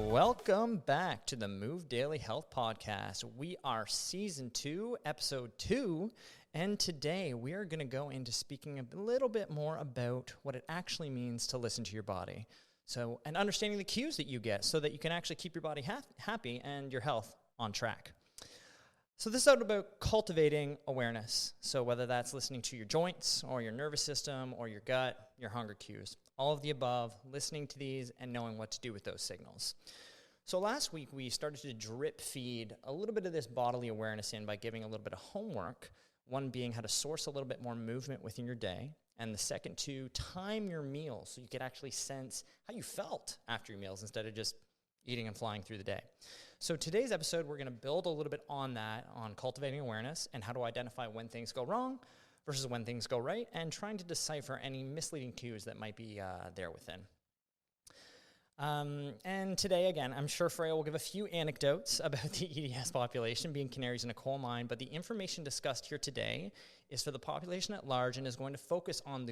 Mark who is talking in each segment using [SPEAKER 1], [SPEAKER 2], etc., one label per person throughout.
[SPEAKER 1] Welcome back to the Move Daily Health Podcast. We are Season 2, Episode 2, and today we are going to go into speaking a little bit more about what it actually means to listen to your body. So, and understanding the cues that you get so that you can actually keep your body happy and your health on track. So this is about cultivating awareness. So whether that's listening to your joints or your nervous system or your gut, your hunger cues, all of the above, listening to these and knowing what to do with those signals. So last week we started to drip feed a little bit of this bodily awareness in by giving a little bit of homework, one being how to source a little bit more movement within your day, and the second to time your meals so you could actually sense how you felt after your meals instead of just eating and flying through the day. So today's episode, we're going to build a little bit on that, on cultivating awareness and how to identify when things go wrong versus when things go right, and trying to decipher any misleading cues that might be there within. And today, again, I'm sure Freyja will give a few anecdotes about the EDS population being canaries in a coal mine, but the information discussed here today is for the population at large and is going to focus on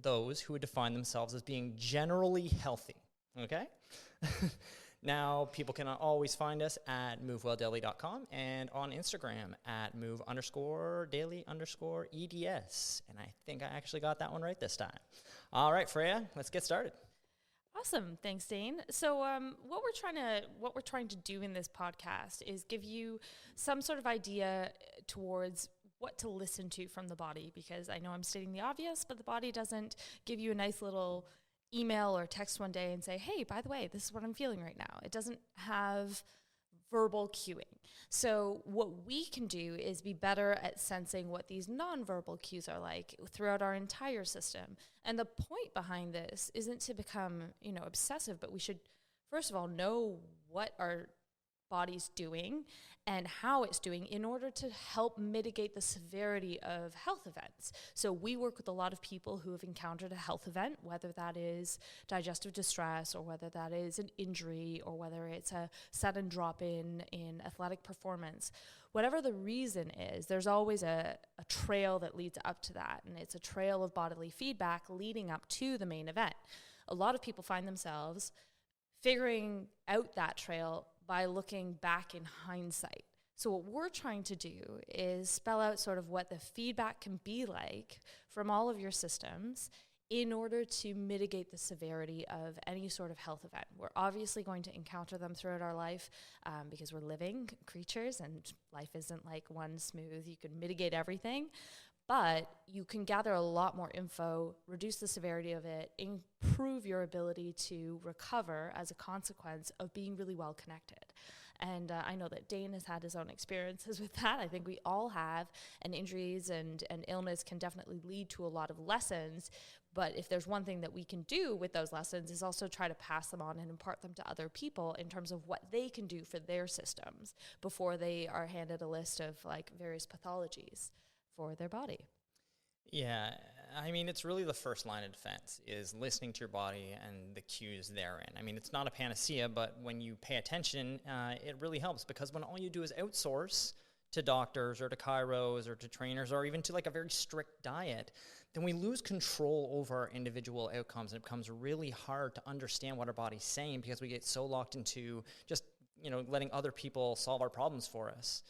[SPEAKER 1] those who would define themselves as being generally healthy, okay? Now, people can always find us at movewelldaily.com and on Instagram at move_daily_EDS. And I think I actually got that one right this time. All right, Freyja, let's get started.
[SPEAKER 2] Awesome. Thanks, Dain. So what we're trying to do in this podcast is give you some sort of idea towards what to listen to from the body, because I know I'm stating the obvious, but the body doesn't give you a nice little email or text one day and say, hey, by the way, this is what I'm feeling right now. It doesn't have verbal cueing. So what we can do is be better at sensing what these nonverbal cues are like throughout our entire system. And the point behind this isn't to become, obsessive, but we should, first of all, know what our body's doing and how it's doing in order to help mitigate the severity of health events. So we work with a lot of people who have encountered a health event, whether that is digestive distress or whether that is an injury or whether it's a sudden drop in athletic performance. Whatever the reason is, there's always a trail that leads up to that, and it's a trail of bodily feedback leading up to the main event. A lot of people find themselves figuring out that trail by looking back in hindsight. So what we're trying to do is spell out sort of what the feedback can be like from all of your systems in order to mitigate the severity of any sort of health event. We're obviously going to encounter them throughout our life because we're living creatures and life isn't like one smooth, you can mitigate everything. But you can gather a lot more info, reduce the severity of it, improve your ability to recover as a consequence of being really well connected. And I know that Dain has had his own experiences with that. I think we all have, and injuries and illness can definitely lead to a lot of lessons. But if there's one thing that we can do with those lessons is also try to pass them on and impart them to other people in terms of what they can do for their systems before they are handed a list of like various pathologies for their body.
[SPEAKER 1] Yeah, I mean, it's really the first line of defense is listening to your body and the cues therein. I mean, it's not a panacea, but when you pay attention, it really helps, because when all you do is outsource to doctors or to chiros or to trainers or even to like a very strict diet, then we lose control over our individual outcomes, and it becomes really hard to understand what our body's saying because we get so locked into just, letting other people solve our problems for us.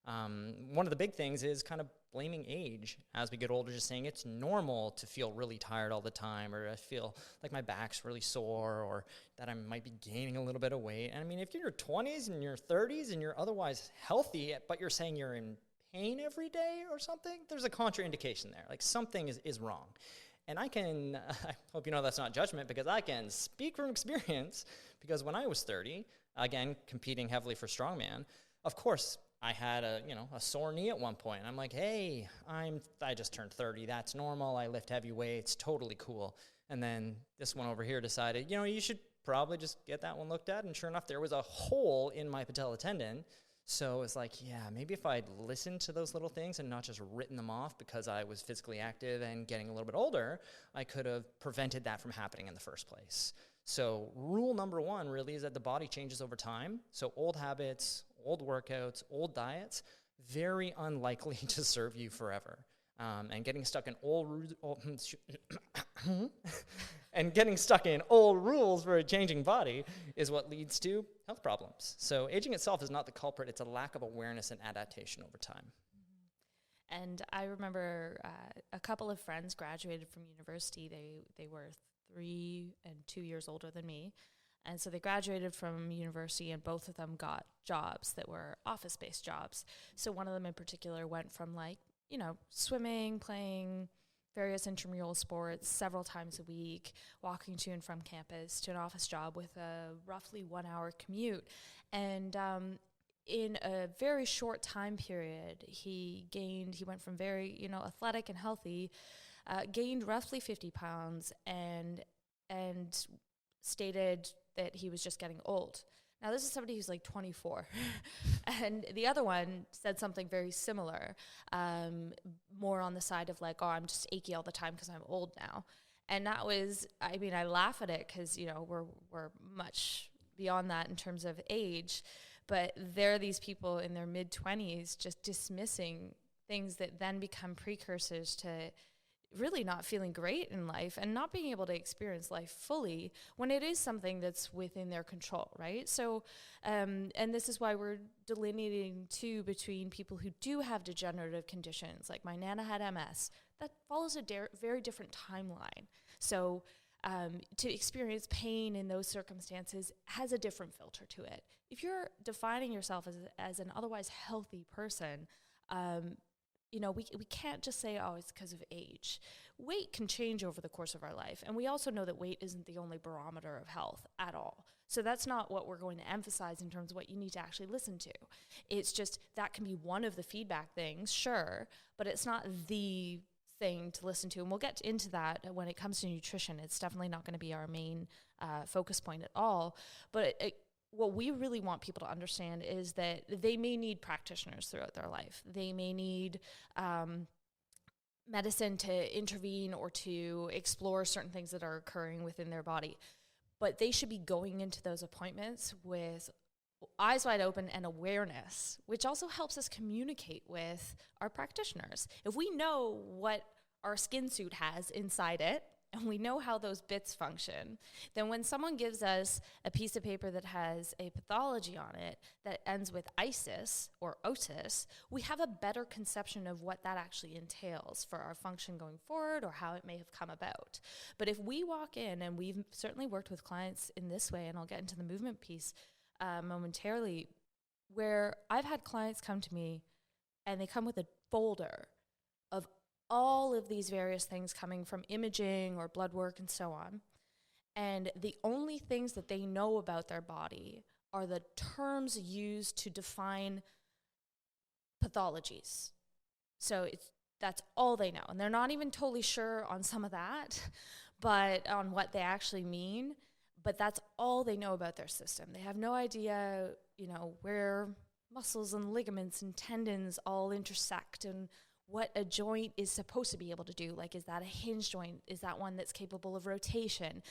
[SPEAKER 1] One of the big things is kind of blaming age as we get older, just saying it's normal to feel really tired all the time, or I feel like my back's really sore, or that I might be gaining a little bit of weight. And I mean, if you're in your 20s and your 30s and you're otherwise healthy, but you're saying you're in pain every day or something, there's a contraindication there. Like something is wrong. And I hope you know that's not judgment, because I can speak from experience, because when I was 30, again, competing heavily for strongman, of course, I had a sore knee at one point. I'm like, hey, I just turned 30. That's normal. I lift heavy weights. Totally cool. And then this one over here decided, you should probably just get that one looked at. And sure enough, there was a hole in my patella tendon. So it's like, yeah, maybe if I'd listened to those little things and not just written them off because I was physically active and getting a little bit older, I could have prevented that from happening in the first place. So rule number one really is that the body changes over time. So old habits, old workouts, old diets, very unlikely to serve you forever. And getting stuck in And getting stuck in old rules for a changing body is what leads to health problems. So aging itself is not the culprit. It's a lack of awareness and adaptation over time.
[SPEAKER 2] And I remember a couple of friends graduated from university. They were 3 and 2 years older than me. And so they graduated from university, and both of them got jobs that were office-based jobs. So one of them in particular went from, like, you know, swimming, playing various intramural sports several times a week, walking to and from campus, to an office job with a roughly 1 hour commute. And in a very short time period, he went from very, you know, athletic and healthy, gained roughly 50 pounds, and stated that he was just getting old. Now, this is somebody who's like 24. And the other one said something very similar, more on the side of like, oh, I'm just achy all the time because I'm old now. And that was, I mean, I laugh at it because, you know, we're much beyond that in terms of age. But there are these people in their mid-20s just dismissing things that then become precursors to really not feeling great in life and not being able to experience life fully when it is something that's within their control, right? So, and this is why we're delineating too between people who do have degenerative conditions, like my Nana had MS, that follows a very different timeline. So to experience pain in those circumstances has a different filter to it. If you're defining yourself as an otherwise healthy person, you know, we can't just say, oh, it's because of age. Weight can change over the course of our life. And we also know that weight isn't the only barometer of health at all. So that's not what we're going to emphasize in terms of what you need to actually listen to. It's just that can be one of the feedback things, sure, but it's not the thing to listen to. And we'll get into that when it comes to nutrition. It's definitely not going to be our main focus point at all. But what we really want people to understand is that they may need practitioners throughout their life. They may need medicine to intervene or to explore certain things that are occurring within their body. But they should be going into those appointments with eyes wide open and awareness, which also helps us communicate with our practitioners. If we know what our skin suit has inside it, and we know how those bits function, then when someone gives us a piece of paper that has a pathology on it that ends with ISIS or otis, we have a better conception of what that actually entails for our function going forward or how it may have come about. But if we walk in, and we've certainly worked with clients in this way, and I'll get into the movement piece momentarily, where I've had clients come to me and they come with a folder of all of these various things coming from imaging or blood work and so on. And the only things that they know about their body are the terms used to define pathologies. So that's all they know. And they're not even totally sure on some of that, but on what they actually mean. But that's all they know about their system. They have no idea, you know, where muscles and ligaments and tendons all intersect and what a joint is supposed to be able to do. Like, is that a hinge joint? Is that one that's capable of rotation?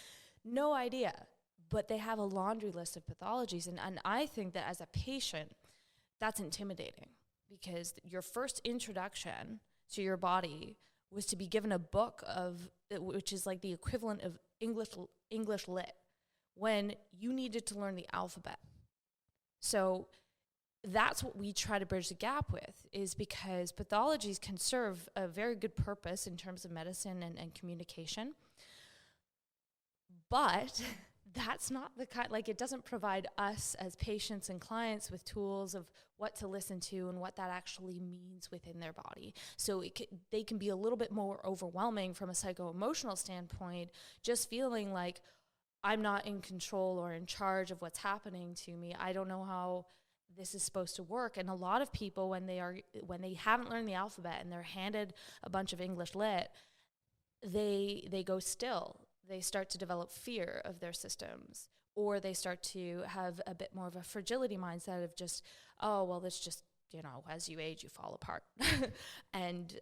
[SPEAKER 2] No idea. But they have a laundry list of pathologies. And I think that as a patient, that's intimidating, because your first introduction to your body was to be given a book which is like the equivalent of English lit, when you needed to learn the alphabet. So that's what we try to bridge the gap with, is because pathologies can serve a very good purpose in terms of medicine and communication. But that's not the kind, like, it doesn't provide us as patients and clients with tools of what to listen to and what that actually means within their body. So they can be a little bit more overwhelming from a psycho-emotional standpoint, just feeling like I'm not in control or in charge of what's happening to me. I don't know how this is supposed to work. And a lot of people, when they haven't learned the alphabet and they're handed a bunch of English lit, they go still. They start to develop fear of their systems, or they start to have a bit more of a fragility mindset of just, oh, well, that's just, you know, as you age, you fall apart. And,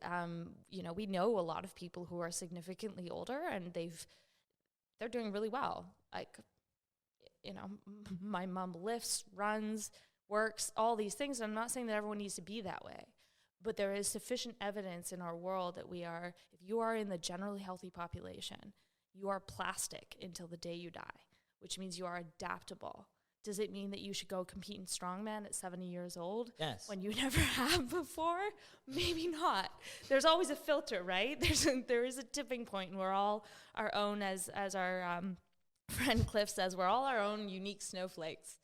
[SPEAKER 2] you know, we know a lot of people who are significantly older and they're doing really well. Like, you know, my mom lifts, runs, works, all these things. I'm not saying that everyone needs to be that way, but there is sufficient evidence in our world that if you are in the generally healthy population, you are plastic until the day you die, which means you are adaptable. Does it mean that you should go compete in strongman at 70 years old?
[SPEAKER 1] Yes.
[SPEAKER 2] When you never have before? Maybe not. There's always a filter, right? There is a tipping point, and we're all our own, as our friend Cliff says, we're all our own unique snowflakes.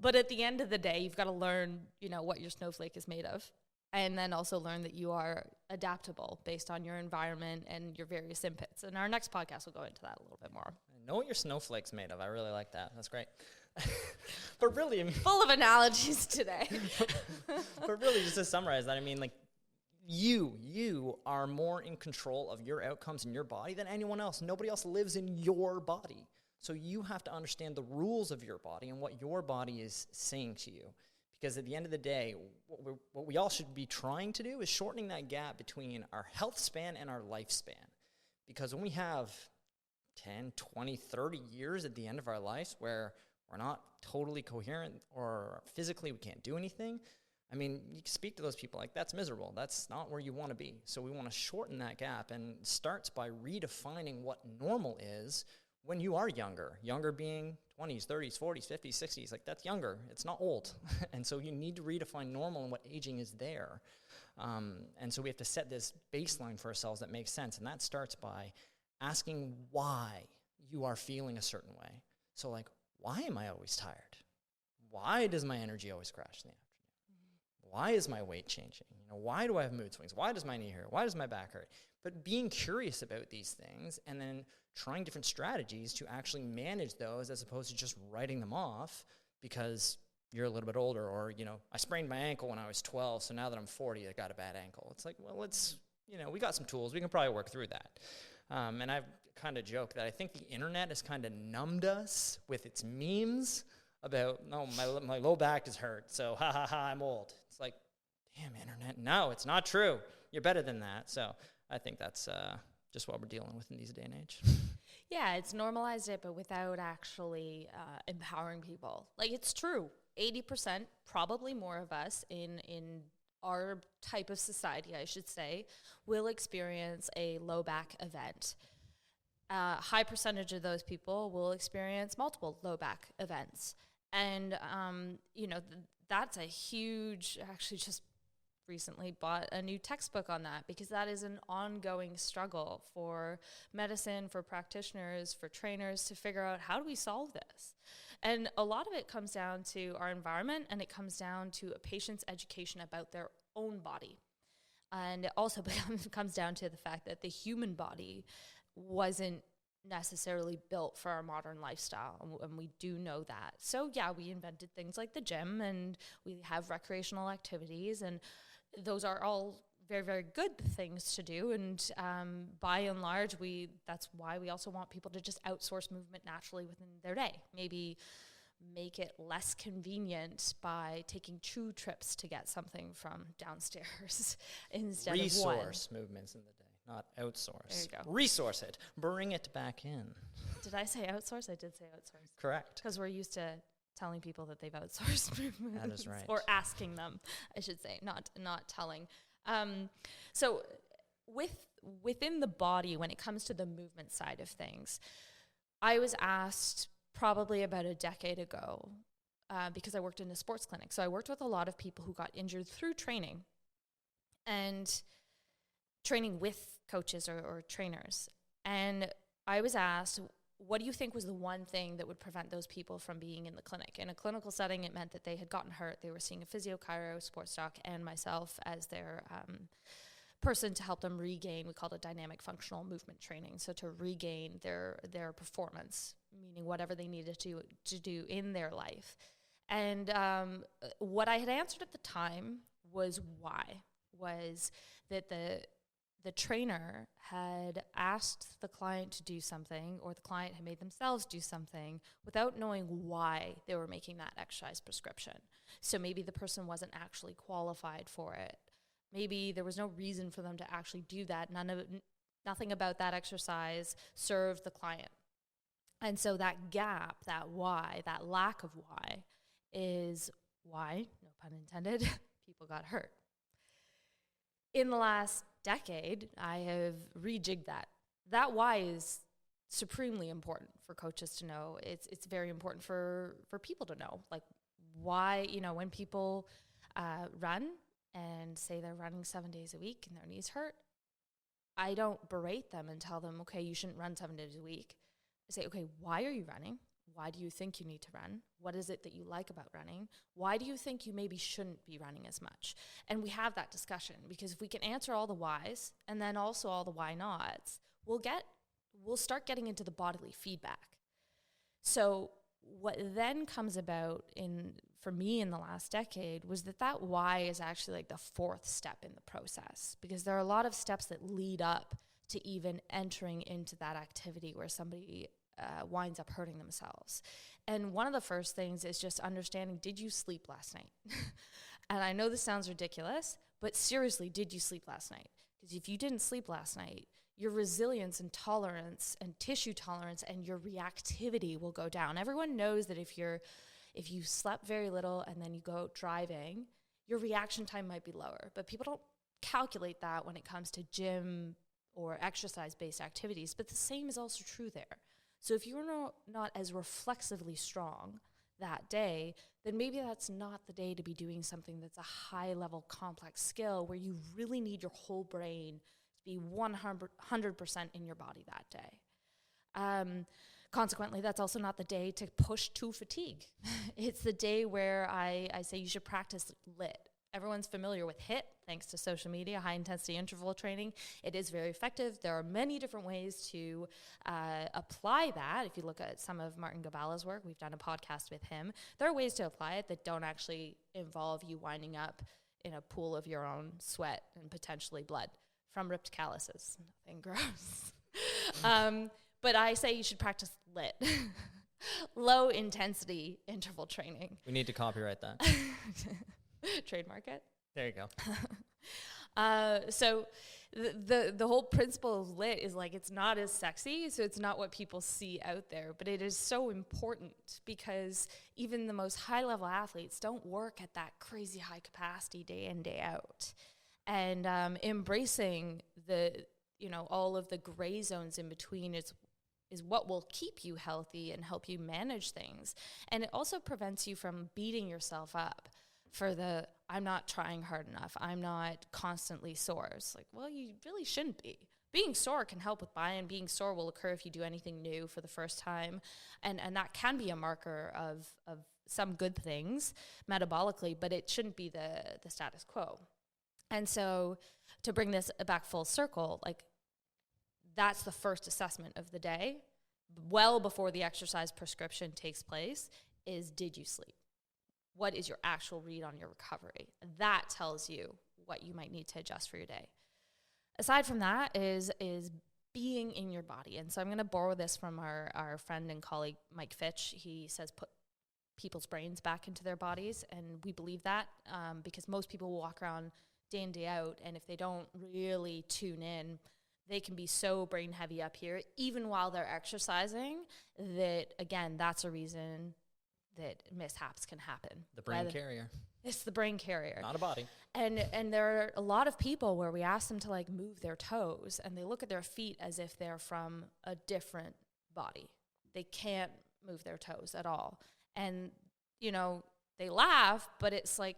[SPEAKER 2] But at the end of the day, you've got to learn, what your snowflake is made of. And then also learn that you are adaptable based on your environment and your various inputs. And our next podcast will go into that a little bit more.
[SPEAKER 1] I know what your snowflake's made of. I really like that. That's great. But really, I mean,
[SPEAKER 2] full of analogies today.
[SPEAKER 1] But really, just to summarize that, I mean, like, you are more in control of your outcomes in your body than anyone else. Nobody else lives in your body. So you have to understand the rules of your body and what your body is saying to you. Because at the end of the day, what we all should be trying to do is shortening that gap between our health span and our lifespan. Because when we have 10, 20, 30 years at the end of our lives where we're not totally coherent or physically we can't do anything, I mean, you can speak to those people like, that's miserable. That's not where you want to be. So we want to shorten that gap, and it starts by redefining what normal is when you are younger. Younger being 20s, 30s, 40s, 50s, 60s, like that's younger. It's not old. And so you need to redefine normal and what aging is there. And so we have to set this baseline for ourselves that makes sense. And that starts by asking why you are feeling a certain way. So like, why am I always tired? Why does my energy always crash in the afternoon? Why is my weight changing? Why do I have mood swings? Why does my knee hurt? Why does my back hurt? But being curious about these things and then trying different strategies to actually manage those as opposed to just writing them off because you're a little bit older, or, I sprained my ankle when I was 12, so now that I'm 40, I got a bad ankle. It's like, well, we got some tools. We can probably work through that. And I've kind of joked that I think the internet has kind of numbed us with its memes about, no, my low back is hurt, so ha ha ha, I'm old. It's like, damn, internet, no, it's not true. You're better than that. So I think that's just what we're dealing with in these day and age.
[SPEAKER 2] Yeah, it's normalized it, but without actually empowering people. Like, it's true. 80%, probably more of us in our type of society, I should say, will experience a low back event. High percentage of those people will experience multiple low back events. And, that's a huge, actually just recently bought a new textbook on that, because that is an ongoing struggle for medicine, for practitioners, for trainers to figure out, how do we solve this? And a lot of it comes down to our environment, and it comes down to a patient's education about their own body. And it also comes down to the fact that the human body wasn't necessarily built for our modern lifestyle, and we do know that. So yeah, we invented things like the gym, and we have recreational activities, and those are all very, very good things to do. And by and large, that's why we also want people to just outsource movement naturally within their day. Maybe make it less convenient by taking 2 trips to get something from downstairs instead of one.
[SPEAKER 1] Resource movements in the day, not outsource.
[SPEAKER 2] There you go.
[SPEAKER 1] Resource it. Bring it back in.
[SPEAKER 2] Did I say outsource? I did say outsource.
[SPEAKER 1] Correct.
[SPEAKER 2] Because we're used to telling people that they've outsourced movements.
[SPEAKER 1] That is right.
[SPEAKER 2] Or asking them, I should say, not telling. So within the body, when it comes to the movement side of things, I was asked probably about a decade ago, because I worked in a sports clinic. So I worked with a lot of people who got injured through training, and training with coaches or trainers. And I was asked, what do you think was the one thing that would prevent those people from being in the clinic? In a clinical setting, it meant that they had gotten hurt. They were seeing a physio, chiro, sports doc, and myself as their person to help them regain. We called it dynamic functional movement training. So to regain their performance, meaning whatever they needed to do in their life. And what I had answered at the time was that the trainer had asked the client to do something, or the client had made themselves do something without knowing why they were making that exercise prescription. So maybe the person wasn't actually qualified for it. Maybe there was no reason for them to actually do that. Nothing about that exercise served the client. And so that gap, that why, that lack of why is why, no pun intended, people got hurt. In the last decade, I have rejigged that. That why is supremely important for coaches to know. It's very important for people to know, like, why, when people run and say they're running 7 days a week and their knees hurt, I don't berate them and tell them, okay, you shouldn't run 7 days a week. I say, okay, why are you running? Why do you think you need to run? What is it that you like about running? Why do you think you maybe shouldn't be running as much? And we have that discussion, because if we can answer all the whys and then also all the why nots, we'll start getting into the bodily feedback. So what then comes about for me in the last decade was that why is actually like the fourth step in the process, because there are a lot of steps that lead up to even entering into that activity where somebody winds up hurting themselves. And one of the first things is just understanding, did you sleep last night? And I know this sounds ridiculous, but seriously, did you sleep last night? Because if you didn't sleep last night, your resilience and tolerance and tissue tolerance and your reactivity will go down. Everyone knows that if you slept very little and then you go out driving, your reaction time might be lower. But people don't calculate that when it comes to gym or exercise-based activities. But the same is also true there. So if you're not as reflexively strong that day, then maybe that's not the day to be doing something that's a high-level complex skill where you really need your whole brain to be 100% in your body that day. Consequently, that's also not the day to push to fatigue. It's the day where I say you should practice LIT. Everyone's familiar with HIIT, thanks to social media, high-intensity interval training. It is very effective. There are many different ways to apply that. If you look at some of Martin Gabala's work, we've done a podcast with him. There are ways to apply it that don't actually involve you winding up in a pool of your own sweat and potentially blood from ripped calluses. Nothing gross. But I say you should practice LIT, low-intensity interval training.
[SPEAKER 1] We need to copyright that.
[SPEAKER 2] Trademark it.
[SPEAKER 1] There you go.
[SPEAKER 2] So the whole principle of LIT is like, it's not as sexy, so it's not what people see out there, but it is so important, because even the most high-level athletes don't work at that crazy high capacity day in, day out. And embracing all of the gray zones in between is what will keep you healthy and help you manage things. And it also prevents you from beating yourself up for I'm not trying hard enough, I'm not constantly sore. It's like, well, you really shouldn't be. Being sore can help with buy-in. Being sore will occur if you do anything new for the first time. And that can be a marker of some good things metabolically, but it shouldn't be the status quo. And so to bring this back full circle, like, that's the first assessment of the day, well before the exercise prescription takes place, is, did you sleep? What is your actual read on your recovery? That tells you what you might need to adjust for your day. Aside from that is being in your body. And so I'm going to borrow this from our friend and colleague, Mike Fitch. He says, put people's brains back into their bodies. And we believe that because most people walk around day in, day out. And if they don't really tune in, they can be so brain heavy up here, even while they're exercising, that, again, that's a reason that mishaps can happen.
[SPEAKER 1] The brain carrier.
[SPEAKER 2] It's the brain carrier.
[SPEAKER 1] Not a body.
[SPEAKER 2] And there are a lot of people where we ask them to, like, move their toes, and they look at their feet as if they're from a different body. They can't move their toes at all. And, they laugh, but it's like,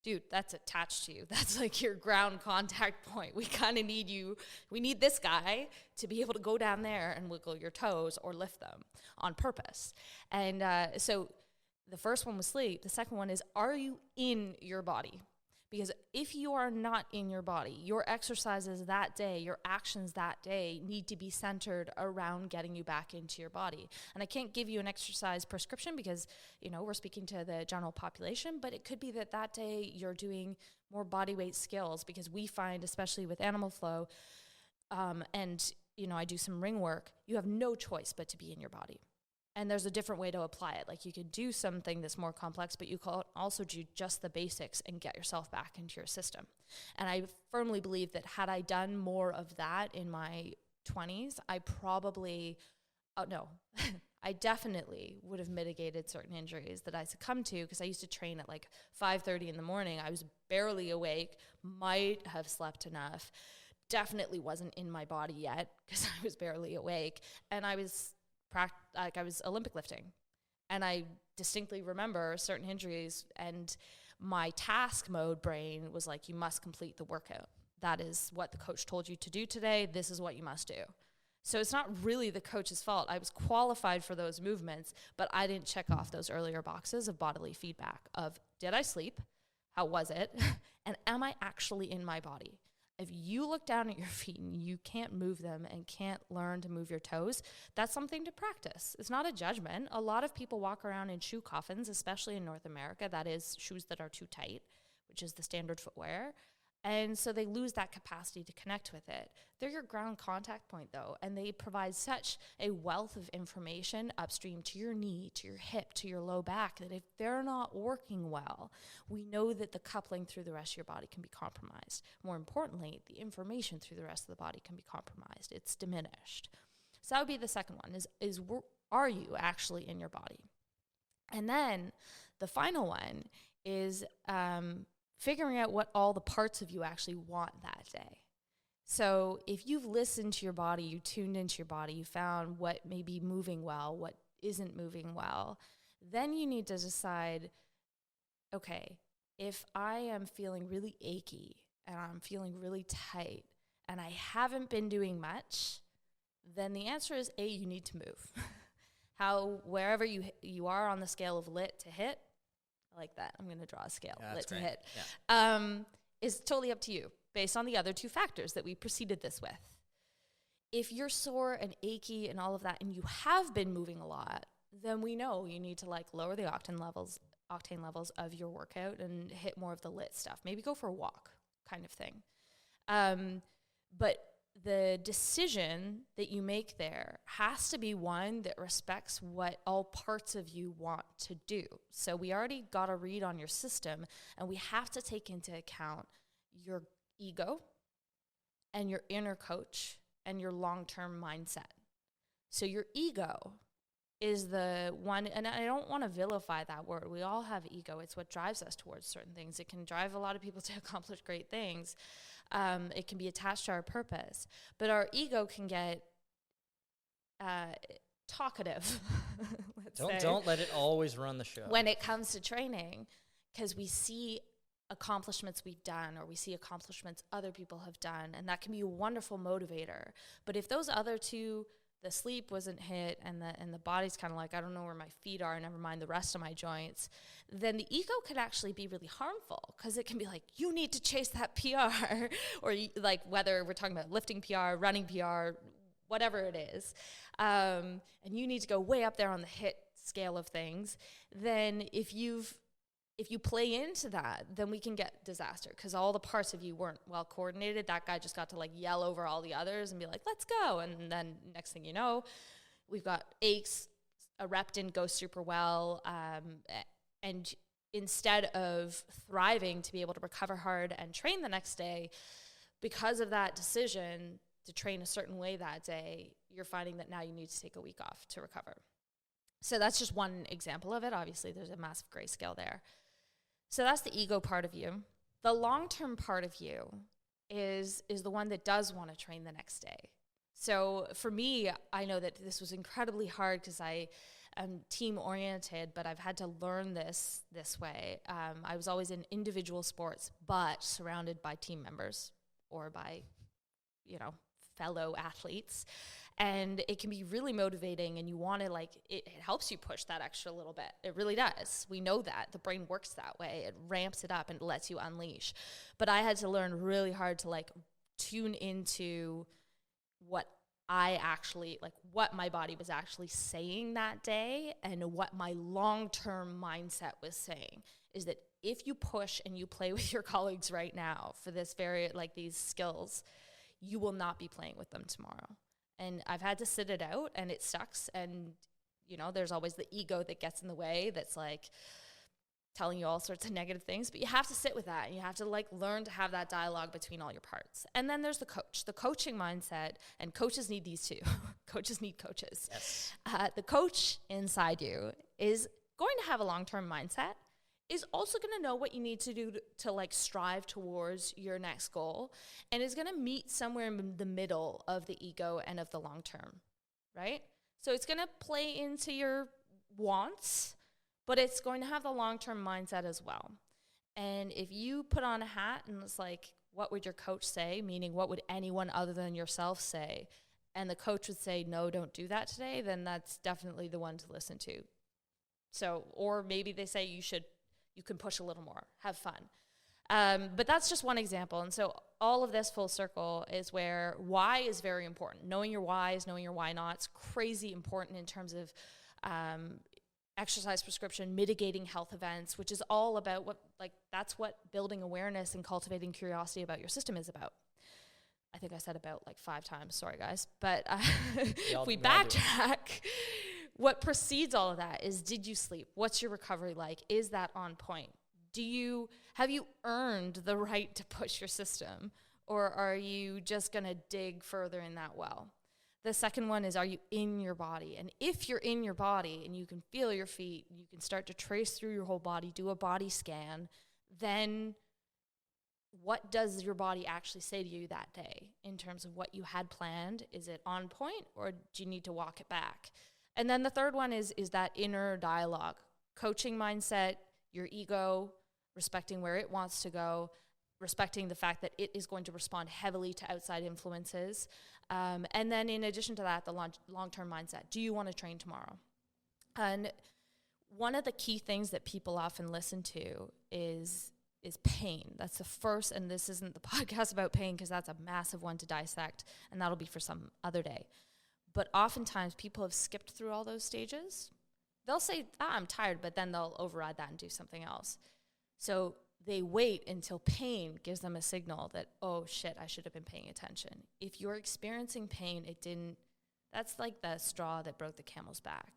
[SPEAKER 2] dude, that's attached to you. That's like your ground contact point. We kind of need you. We need this guy to be able to go down there and wiggle your toes or lift them on purpose. And so the first one was sleep. The second one is, are you in your body? Because if you are not in your body, your exercises that day, your actions that day need to be centered around getting you back into your body. And I can't give you an exercise prescription because, we're speaking to the general population, but it could be that day you're doing more body weight skills, because we find, especially with Animal Flow, and, I do some ring work, you have no choice but to be in your body. And there's a different way to apply it. Like, you could do something that's more complex, but you can also do just the basics and get yourself back into your system. And I firmly believe that had I done more of that in my 20s, I definitely would have mitigated certain injuries that I succumbed to, because I used to train at like 5:30 in the morning. I was barely awake, might have slept enough, definitely wasn't in my body yet because I was barely awake. And I was I was Olympic lifting. And I distinctly remember certain injuries, and my task mode brain was like, you must complete the workout. That is what the coach told you to do today. This is what you must do. So it's not really the coach's fault. I was qualified for those movements, but I didn't check off those earlier boxes of bodily feedback of, did I sleep? How was it? And am I actually in my body? If you look down at your feet and you can't move them and can't learn to move your toes, that's something to practice. It's not a judgment. A lot of people walk around in shoe coffins, especially in North America. That is shoes that are too tight, which is the standard footwear. And so they lose that capacity to connect with it. They're your ground contact point, though, and they provide such a wealth of information upstream to your knee, to your hip, to your low back, that if they're not working well, we know that the coupling through the rest of your body can be compromised. More importantly, the information through the rest of the body can be compromised. It's diminished. So that would be the second one, are you actually in your body? And then the final one is figuring out what all the parts of you actually want that day. So if you've listened to your body, you tuned into your body, you found what may be moving well, what isn't moving well, then you need to decide, okay, if I am feeling really achy and I'm feeling really tight and I haven't been doing much, then the answer is A, you need to move. Wherever you are on the scale of lit to hit, I like that. I'm going to draw a scale.
[SPEAKER 1] Yeah,
[SPEAKER 2] lit to
[SPEAKER 1] great.
[SPEAKER 2] hit.
[SPEAKER 1] Yeah.
[SPEAKER 2] Is totally up to you based on the other two factors that we preceded this with. If you're sore and achy and all of that, and you have been moving a lot, then we know you need to lower the octane levels of your workout and hit more of the lit stuff. Maybe go for a walk kind of thing. But the decision that you make there has to be one that respects what all parts of you want to do. So we already got a read on your system, and we have to take into account your ego and your inner coach and your long-term mindset. So your ego is the one, and I don't want to vilify that word. We all have ego. It's what drives us towards certain things. It can drive a lot of people to accomplish great things. It can be attached to our purpose. But our ego can get talkative,
[SPEAKER 1] Don't let it always run the show.
[SPEAKER 2] when it comes to training, because we see accomplishments we've done, or we see accomplishments other people have done, and that can be a wonderful motivator. But if those other two, the sleep wasn't hit and the body's kind of like, I don't know where my feet are, never mind the rest of my joints, then the ego could actually be really harmful, because it can be like, you need to chase that PR, or whether we're talking about lifting PR, running PR, whatever it is, and you need to go way up there on the hit scale of things. Then if you play into that, then we can get disaster, because all the parts of you weren't well coordinated. That guy just got to yell over all the others and be like, let's go. And then next thing you know, we've got aches, a rep didn't go super well. And instead of thriving to be able to recover hard and train the next day, because of that decision to train a certain way that day, you're finding that now you need to take a week off to recover. So that's just one example of it. Obviously, there's a massive grayscale there. So that's the ego part of you. The long-term part of you is the one that does want to train the next day. So for me, I know that this was incredibly hard because I am team-oriented, but I've had to learn this way. I was always in individual sports, but surrounded by team members or by, fellow athletes. And it can be really motivating, and you want to it helps you push that extra little bit. It really does. We know that. The brain works that way. It ramps it up and lets you unleash. But I had to learn really hard to tune into what I actually, what my body was actually saying that day, and what my long-term mindset was saying is that if you push and you play with your colleagues right now for this these skills, you will not be playing with them tomorrow. And I've had to sit it out, and it sucks. And, there's always the ego that gets in the way that's telling you all sorts of negative things. But you have to sit with that, and you have to learn to have that dialogue between all your parts. And then there's the coach, the coaching mindset, and coaches need these too. Coaches need coaches.
[SPEAKER 1] Yes.
[SPEAKER 2] The coach inside you is going to have a long-term mindset. is also going to know what you need to do to like strive towards your next goal, and is going to meet somewhere in the middle of the ego and of the long term, right? So it's going to play into your wants, but it's going to have the long-term mindset as well. And if you put on a hat and it's like, what would your coach say? Meaning, what would anyone other than yourself say? And the coach would say, no, don't do that today, then that's definitely the one to listen to. So, or maybe they say you can push a little more, have fun. But that's just one example. And so all of this full circle is where why is very important. Knowing your whys, knowing your why nots, crazy important in terms of exercise prescription, mitigating health events, which is all about that's what building awareness and cultivating curiosity about your system is about. I think I said about like 5 times. Sorry, guys. But if we backtrack, what precedes all of that is, did you sleep? What's your recovery like? Is that on point? Have you earned the right to push your system? Or are you just going to dig further in that well? The second one is, are you in your body? And if you're in your body and you can feel your feet, you can start to trace through your whole body, do a body scan, then what does your body actually say to you that day in terms of what you had planned? Is it on point, or do you need to walk it back? And then the third one is that inner dialogue, coaching mindset, your ego, respecting where it wants to go, respecting the fact that it is going to respond heavily to outside influences. And then in addition to that, the long-term mindset. Do you want to train tomorrow? And one of the key things that people often listen to is pain. That's the first, and this isn't the podcast about pain because that's a massive one to dissect, and that'll be for some other day. But oftentimes people have skipped through all those stages. They'll say, I'm tired, but then they'll override that and do something else. So they wait until pain gives them a signal that, oh shit, I should have been paying attention. If you're experiencing pain, that's like the straw that broke the camel's back.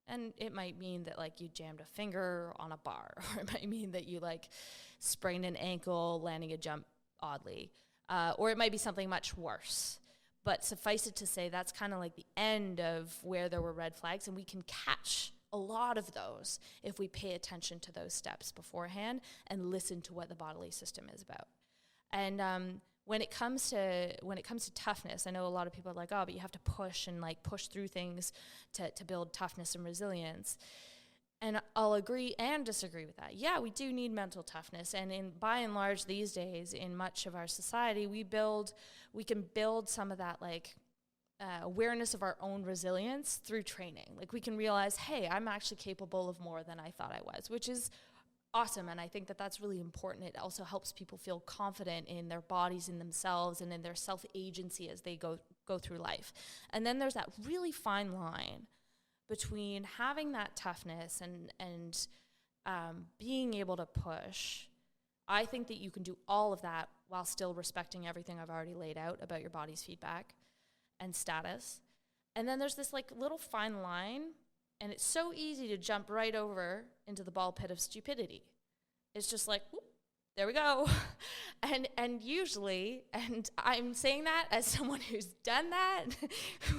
[SPEAKER 2] And it might mean that like you jammed a finger on a bar, or it might mean that you like sprained an ankle landing a jump oddly, or it might be something much worse. But suffice it to say, that's kind of like the end of where there were red flags, and we can catch a lot of those if we pay attention to those steps beforehand and listen to what the bodily system is about. And when it comes to toughness, I know a lot of people are like, oh, but you have to push through things to build toughness and resilience. And I'll agree and disagree with that. Yeah, we do need mental toughness. And by and large these days, in much of our society, we can build some of that awareness of our own resilience through training. Like we can realize, hey, I'm actually capable of more than I thought I was, which is awesome. And I think that that's really important. It also helps people feel confident in their bodies, in themselves, and in their self-agency as they go through life. And then there's that really fine line between having that toughness and being able to push. I think that you can do all of that while still respecting everything I've already laid out about your body's feedback and status. And then there's this like little fine line, and it's so easy to jump right over into the ball pit of stupidity. It's just like, whoop, there we go. and usually, and I'm saying that as someone who's done that,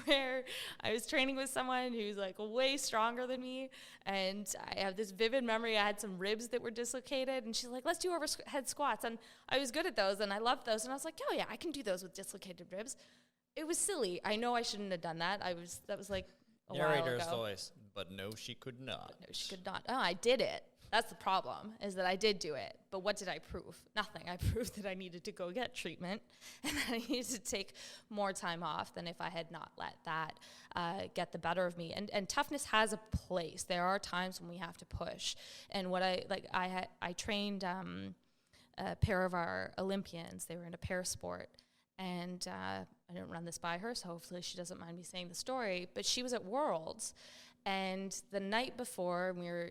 [SPEAKER 2] where I was training with someone who's like way stronger than me, and I have this vivid memory. I had some ribs that were dislocated, and she's like, let's do overhead squats. And I was good at those, and I loved those, and I was like, oh yeah, I can do those with dislocated ribs. It was silly. I know I shouldn't have done that. That was like a while ago.
[SPEAKER 1] Narrator's voice, but no, she could not.
[SPEAKER 2] No, she could not. Oh, I did it. That's the problem, is that I did do it. But what did I prove? Nothing. I proved that I needed to go get treatment and that I needed to take more time off than if I had not let that get the better of me. And toughness has a place. There are times when we have to push. And what I trained a pair of our Olympians. They were in a pair sport. And I didn't run this by her, so hopefully she doesn't mind me saying the story. But she was at Worlds, and the night before we were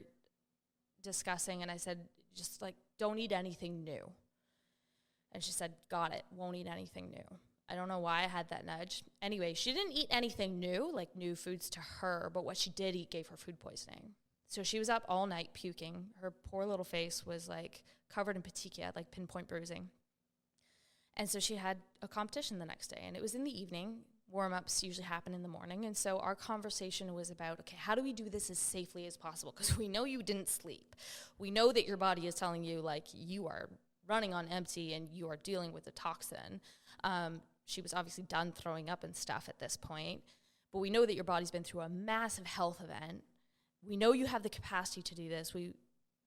[SPEAKER 2] discussing, and I said, just like, don't eat anything new. And she said, got it, won't eat anything new. I don't know why I had that nudge. Anyway, she didn't eat anything new, like new foods to her, but what she did eat gave her food poisoning. So she was up all night puking. Her poor little face was like covered in petechia, like pinpoint bruising. And so she had a competition the next day, and it was in the evening warm-ups usually happen in the morning. And so our conversation was about, okay, how do we do this as safely as possible? Because we know you didn't sleep. We know that your body is telling you, like, you are running on empty and you are dealing with a toxin. She was obviously done throwing up and stuff at this point. But we know that your body's been through a massive health event. We know you have the capacity to do this.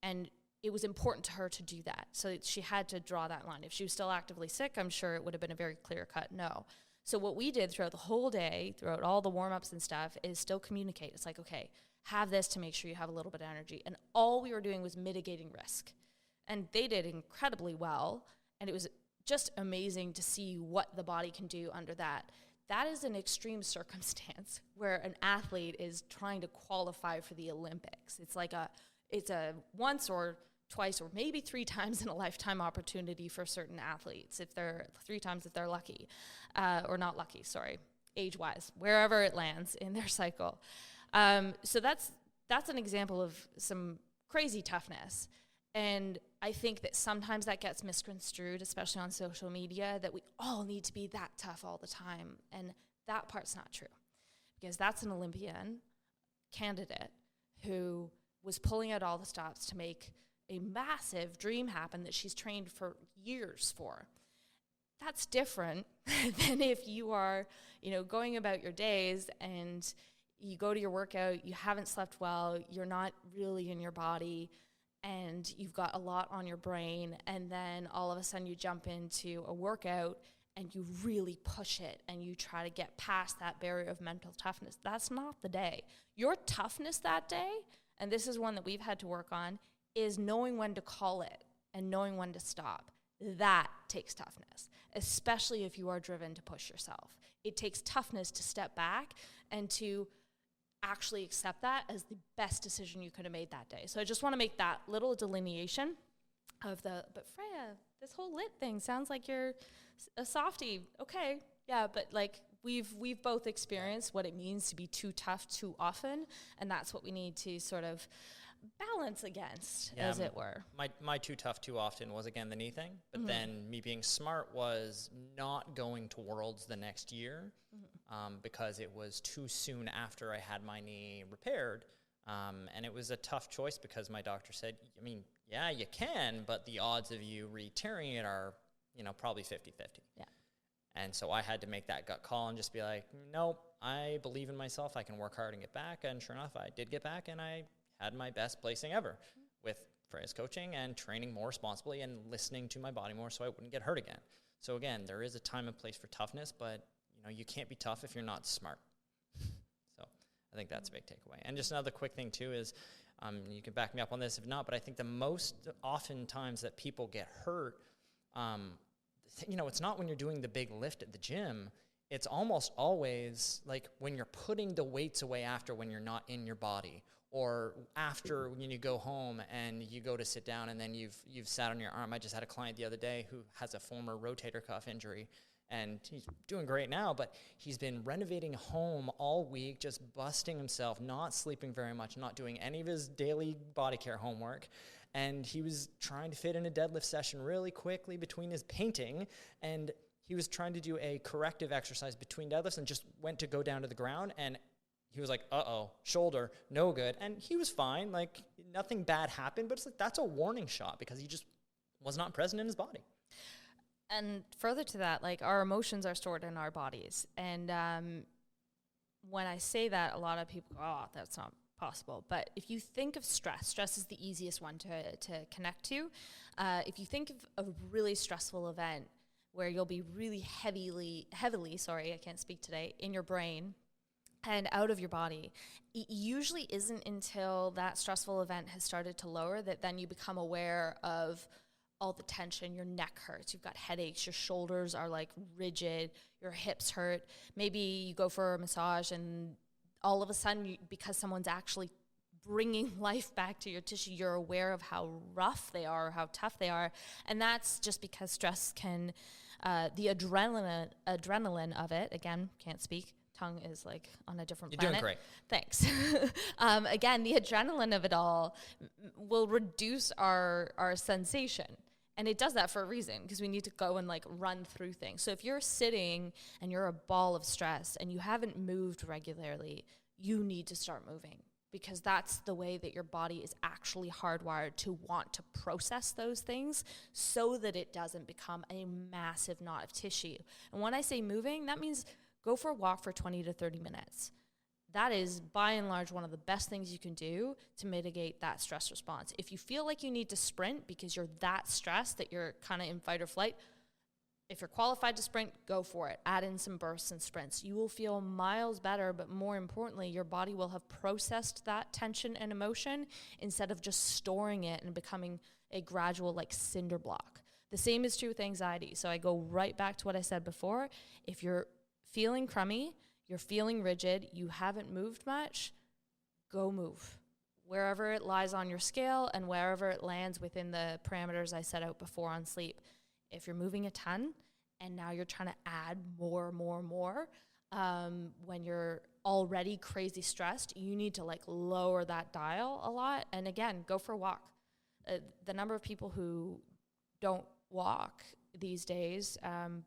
[SPEAKER 2] And it was important to her to do that. So she had to draw that line. If she was still actively sick, I'm sure it would have been a very clear-cut no. So what we did throughout the whole day, throughout all the warm-ups and stuff, is still communicate. It's like, okay, have this to make sure you have a little bit of energy. And all we were doing was mitigating risk. And they did incredibly well. And it was just amazing to see what the body can do under that. That is an extreme circumstance where an athlete is trying to qualify for the Olympics. It's like it's a once or twice or maybe 3 times in a lifetime opportunity for certain athletes, if they're 3 times if they're lucky, or not lucky, sorry, age-wise, wherever it lands in their cycle. So that's an example of some crazy toughness. And I think that sometimes that gets misconstrued, especially on social media, that we all need to be that tough all the time. And that part's not true, because that's an Olympian candidate who was pulling out all the stops to make a massive dream happen that she's trained for years for. That's different than if you are, going about your days and you go to your workout, you haven't slept well, you're not really in your body, and you've got a lot on your brain, and then all of a sudden you jump into a workout and you really push it and you try to get past that barrier of mental toughness. That's not the day. Your toughness that day, and this is one that we've had to work on, is knowing when to call it and knowing when to stop. That takes toughness, especially if you are driven to push yourself. It takes toughness to step back and to actually accept that as the best decision you could have made that day. So I just want to make that little delineation of but Freyja, this whole lit thing sounds like you're a softie. Okay, yeah, but like we've both experienced what it means to be too tough too often, and that's what we need to sort of balance against, as it were.
[SPEAKER 1] My too tough too often was, again, the knee thing, but then me being smart was not going to Worlds the next year because it was too soon after I had my knee repaired. And it was a tough choice because my doctor said, I mean, yeah, you can, but the odds of you re-tearing it are, probably 50-50.
[SPEAKER 2] Yeah.
[SPEAKER 1] And so I had to make that gut call and just be like, nope, I believe in myself. I can work hard and get back. And sure enough, I did get back, and I had my best placing ever with Freyja's coaching and training more responsibly and listening to my body more so I wouldn't get hurt again. So again, there is a time and place for toughness, but you can't be tough if you're not smart. So I think that's a big takeaway. And just another quick thing too is, you can back me up on this if not, but I think the most often times that people get hurt, it's not when you're doing the big lift at the gym. It's almost always like when you're putting the weights away after when you're not in your body, or after when you go home and you go to sit down and then you've sat on your arm. I just had a client the other day who has a former rotator cuff injury, and he's doing great now, but he's been renovating home all week, just busting himself, not sleeping very much, not doing any of his daily body care homework. And he was trying to fit in a deadlift session really quickly between his painting, and he was trying to do a corrective exercise between deadlifts and just went to go down to the ground, and he was like, uh-oh, shoulder, no good. And he was fine, like nothing bad happened, but it's like that's a warning shot because he just was not present in his body.
[SPEAKER 2] And further to that, like our emotions are stored in our bodies. And when I say that, a lot of people go, oh, that's not possible. But if you think of stress is the easiest one to connect to. If you think of a really stressful event where you'll be really heavily, I can't speak today, in your brain and out of your body, it usually isn't until that stressful event has started to lower that then you become aware of all the tension. Your neck hurts, you've got headaches, your shoulders are like rigid, your hips hurt. Maybe you go for a massage and all of a sudden, because someone's actually bringing life back to your tissue, you're aware of how rough they are, how tough they are. And that's just because stress can, the adrenaline of it, again, can't speak, tongue is like on a different planet.
[SPEAKER 1] You're doing great.
[SPEAKER 2] Thanks. Again, the adrenaline of it all will reduce our sensation. And it does that for a reason, because we need to go and like run through things. So if you're sitting and you're a ball of stress and you haven't moved regularly, you need to start moving, because that's the way that your body is actually hardwired to want to process those things so that it doesn't become a massive knot of tissue. And when I say moving, that means go for a walk for 20 to 30 minutes. That is, by and large, one of the best things you can do to mitigate that stress response. If you feel like you need to sprint because you're that stressed that you're kind of in fight or flight, if you're qualified to sprint, go for it. Add in some bursts and sprints. You will feel miles better, but more importantly, your body will have processed that tension and emotion instead of just storing it and becoming a gradual like cinder block. The same is true with anxiety. So I go right back to what I said before. If you're feeling crummy, you're feeling rigid, you haven't moved much, go move. Wherever it lies on your scale and wherever it lands within the parameters I set out before on sleep. If you're moving a ton and now you're trying to add more, when you're already crazy stressed, you need to like lower that dial a lot. And again, go for a walk. The number of people who don't walk these days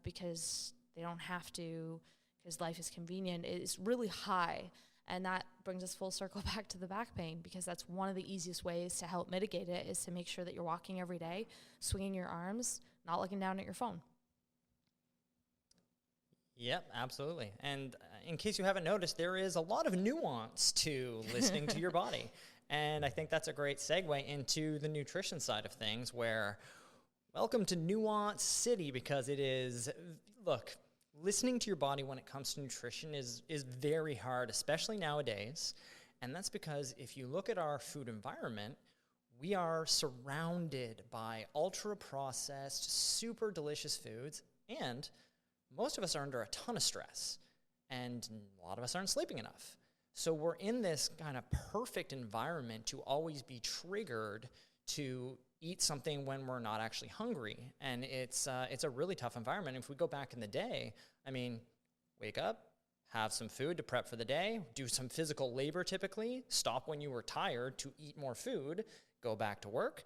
[SPEAKER 2] because they don't have to, because life is convenient, is really high. And that brings us full circle back to the back pain, because that's one of the easiest ways to help mitigate it, is to make sure that you're walking every day, swinging your arms, not looking down at your phone.
[SPEAKER 1] Yep, absolutely. And in case you haven't noticed, there is a lot of nuance to listening to your body. And I think that's a great segue into the nutrition side of things, where welcome to Nuance City, because it is, look, listening to your body when it comes to nutrition is very hard, especially nowadays. And that's because if you look at our food environment, we are surrounded by ultra-processed, super delicious foods, and most of us are under a ton of stress, and a lot of us aren't sleeping enough. So we're in this kind of perfect environment to always be triggered to eat something when we're not actually hungry. And it's a really tough environment. If we go back in the day, I mean, wake up, have some food to prep for the day, do some physical labor typically, stop when you were tired to eat more food, go back to work,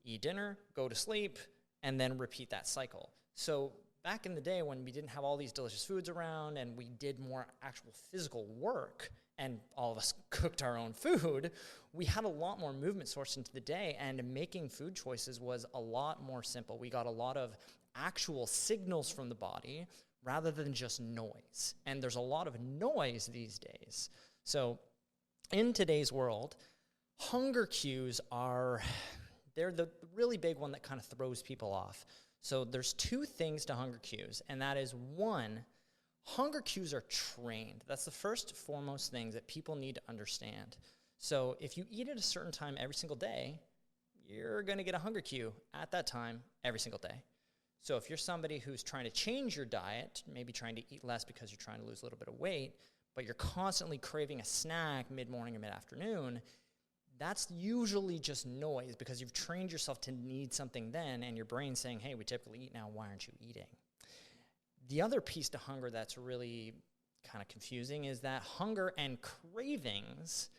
[SPEAKER 1] eat dinner, go to sleep, and then repeat that cycle. So back in the day when we didn't have all these delicious foods around and we did more actual physical work, and all of us cooked our own food, we had a lot more movement sourced into the day, and making food choices was a lot more simple. We got a lot of actual signals from the body rather than just noise. And there's a lot of noise these days. So in today's world, hunger cues they're the really big one that kind of throws people off. So there's two things to hunger cues, and that is, one, hunger cues are trained. That's the first foremost thing that people need to understand. So if you eat at a certain time every single day, you're going to get a hunger cue at that time every single day. So if you're somebody who's trying to change your diet, maybe trying to eat less because you're trying to lose a little bit of weight, but you're constantly craving a snack mid-morning or mid-afternoon, that's usually just noise, because you've trained yourself to need something then, and your brain's saying, hey, we typically eat now, why aren't you eating? The other piece to hunger that's really kind of confusing is that hunger and cravings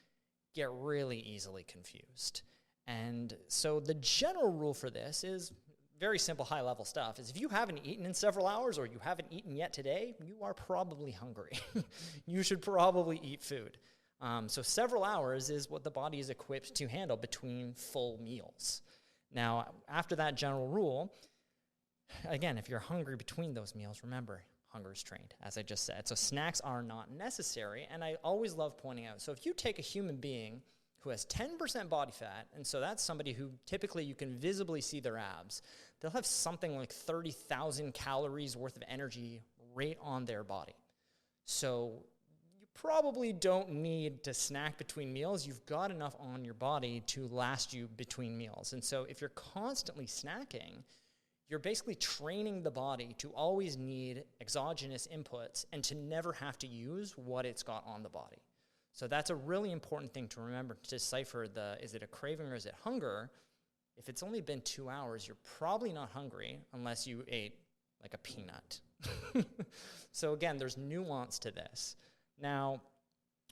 [SPEAKER 1] get really easily confused. And so the general rule for this is very simple, high-level stuff, is if you haven't eaten in several hours or you haven't eaten yet today, you are probably hungry. You should probably eat food. So several hours is what the body is equipped to handle between full meals. Now, after that general rule, again, if you're hungry between those meals, remember, hunger is trained, as I just said. So snacks are not necessary, and I always love pointing out, so if you take a human being who has 10% body fat, and so that's somebody who typically you can visibly see their abs, they'll have something like 30,000 calories worth of energy right on their body. So you probably don't need to snack between meals. You've got enough on your body to last you between meals. And so if you're constantly snacking, you're basically training the body to always need exogenous inputs and to never have to use what it's got on the body. So that's a really important thing to remember, to decipher is it a craving or is it hunger? If it's only been 2 hours, you're probably not hungry unless you ate like a peanut. So again, there's nuance to this. Now,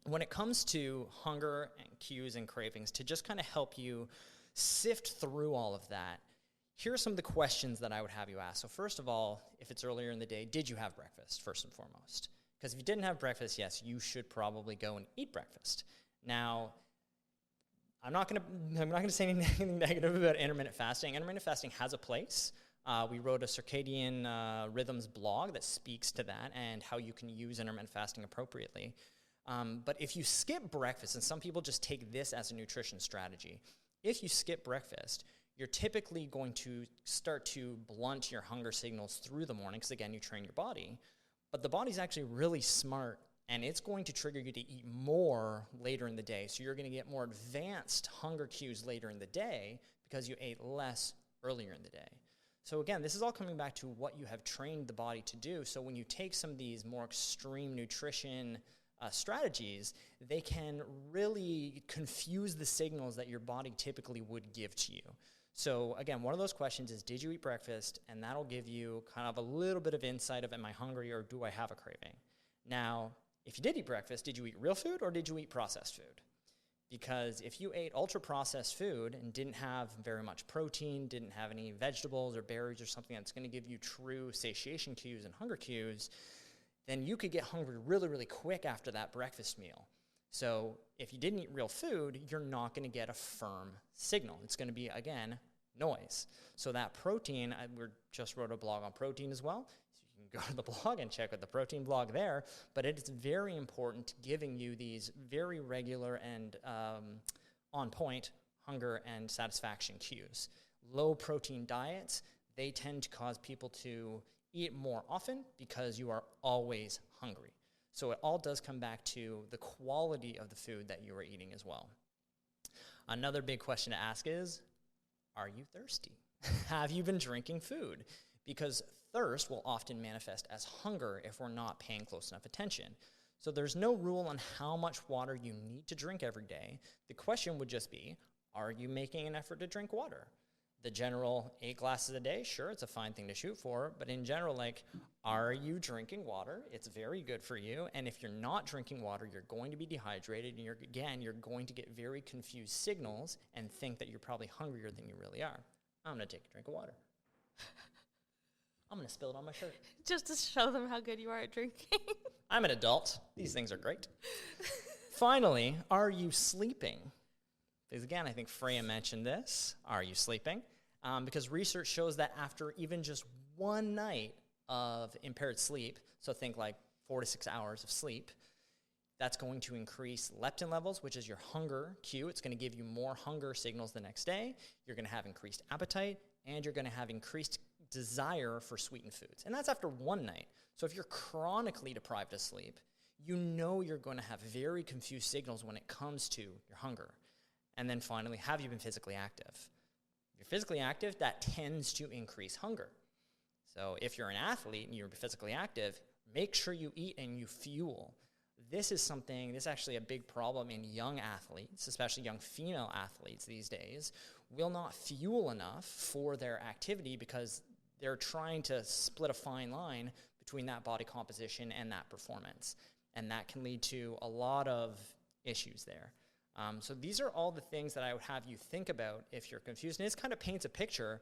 [SPEAKER 1] when it comes to hunger and cues and cravings, to just kind of help you sift through all of that, here are some of the questions that I would have you ask. So first of all, if it's earlier in the day, did you have breakfast, first and foremost? Because if you didn't have breakfast, yes, you should probably go and eat breakfast. Now, I'm not gonna say anything negative about intermittent fasting. Intermittent fasting has a place. We wrote a circadian rhythms blog that speaks to that and how you can use intermittent fasting appropriately. But if you skip breakfast, and some people just take this as a nutrition strategy, if you skip breakfast, you're typically going to start to blunt your hunger signals through the morning because, again, you train your body. But the body's actually really smart, and it's going to trigger you to eat more later in the day. So you're going to get more advanced hunger cues later in the day because you ate less earlier in the day. So again, this is all coming back to what you have trained the body to do. So when you take some of these more extreme nutrition strategies, they can really confuse the signals that your body typically would give to you. So again, one of those questions is, did you eat breakfast? And that'll give you kind of a little bit of insight of, am I hungry or do I have a craving? Now, if you did eat breakfast, did you eat real food or did you eat processed food? Because if you ate ultra-processed food and didn't have very much protein, didn't have any vegetables or berries or something that's going to give you true satiation cues and hunger cues, then you could get hungry really, really quick after that breakfast meal. So if you didn't eat real food, you're not going to get a firm signal. It's going to be, again, noise. So that protein, we just wrote a blog on protein as well. So you can go to the blog and check out the protein blog there. But it's very important giving you these very regular and on-point hunger and satisfaction cues. Low protein diets, they tend to cause people to eat more often because you are always hungry. So it all does come back to the quality of the food that you are eating as well. Another big question to ask is, are you thirsty? Have you been drinking food? Because thirst will often manifest as hunger if we're not paying close enough attention. So there's no rule on how much water you need to drink every day. The question would just be, are you making an effort to drink water? The general 8 glasses a day, sure, it's a fine thing to shoot for, but in general, like, are you drinking water? It's very good for you, and if you're not drinking water, you're going to be dehydrated, and you're going to get very confused signals and think that you're probably hungrier than you really are. I'm going to take a drink of water. I'm going to spill it on my shirt.
[SPEAKER 2] Just to show them how good you are at drinking.
[SPEAKER 1] I'm an adult. These things are great. Finally, are you sleeping? Because again, I think Freyja mentioned this. Are you sleeping? Because research shows that after even just one night of impaired sleep, so think like 4 to 6 hours of sleep, that's going to increase leptin levels, which is your hunger cue. It's going to give you more hunger signals the next day. You're going to have increased appetite, and you're going to have increased desire for sweetened foods. And that's after one night. So if you're chronically deprived of sleep, you know you're going to have very confused signals when it comes to your hunger. And then finally, have you been physically active? If you're physically active, that tends to increase hunger. So if you're an athlete and you're physically active, make sure you eat and you fuel. This is actually a big problem in young athletes, especially young female athletes these days, will not fuel enough for their activity because they're trying to split a fine line between that body composition and that performance. And that can lead to a lot of issues there. So these are all the things that I would have you think about if you're confused. And this kind of paints a picture.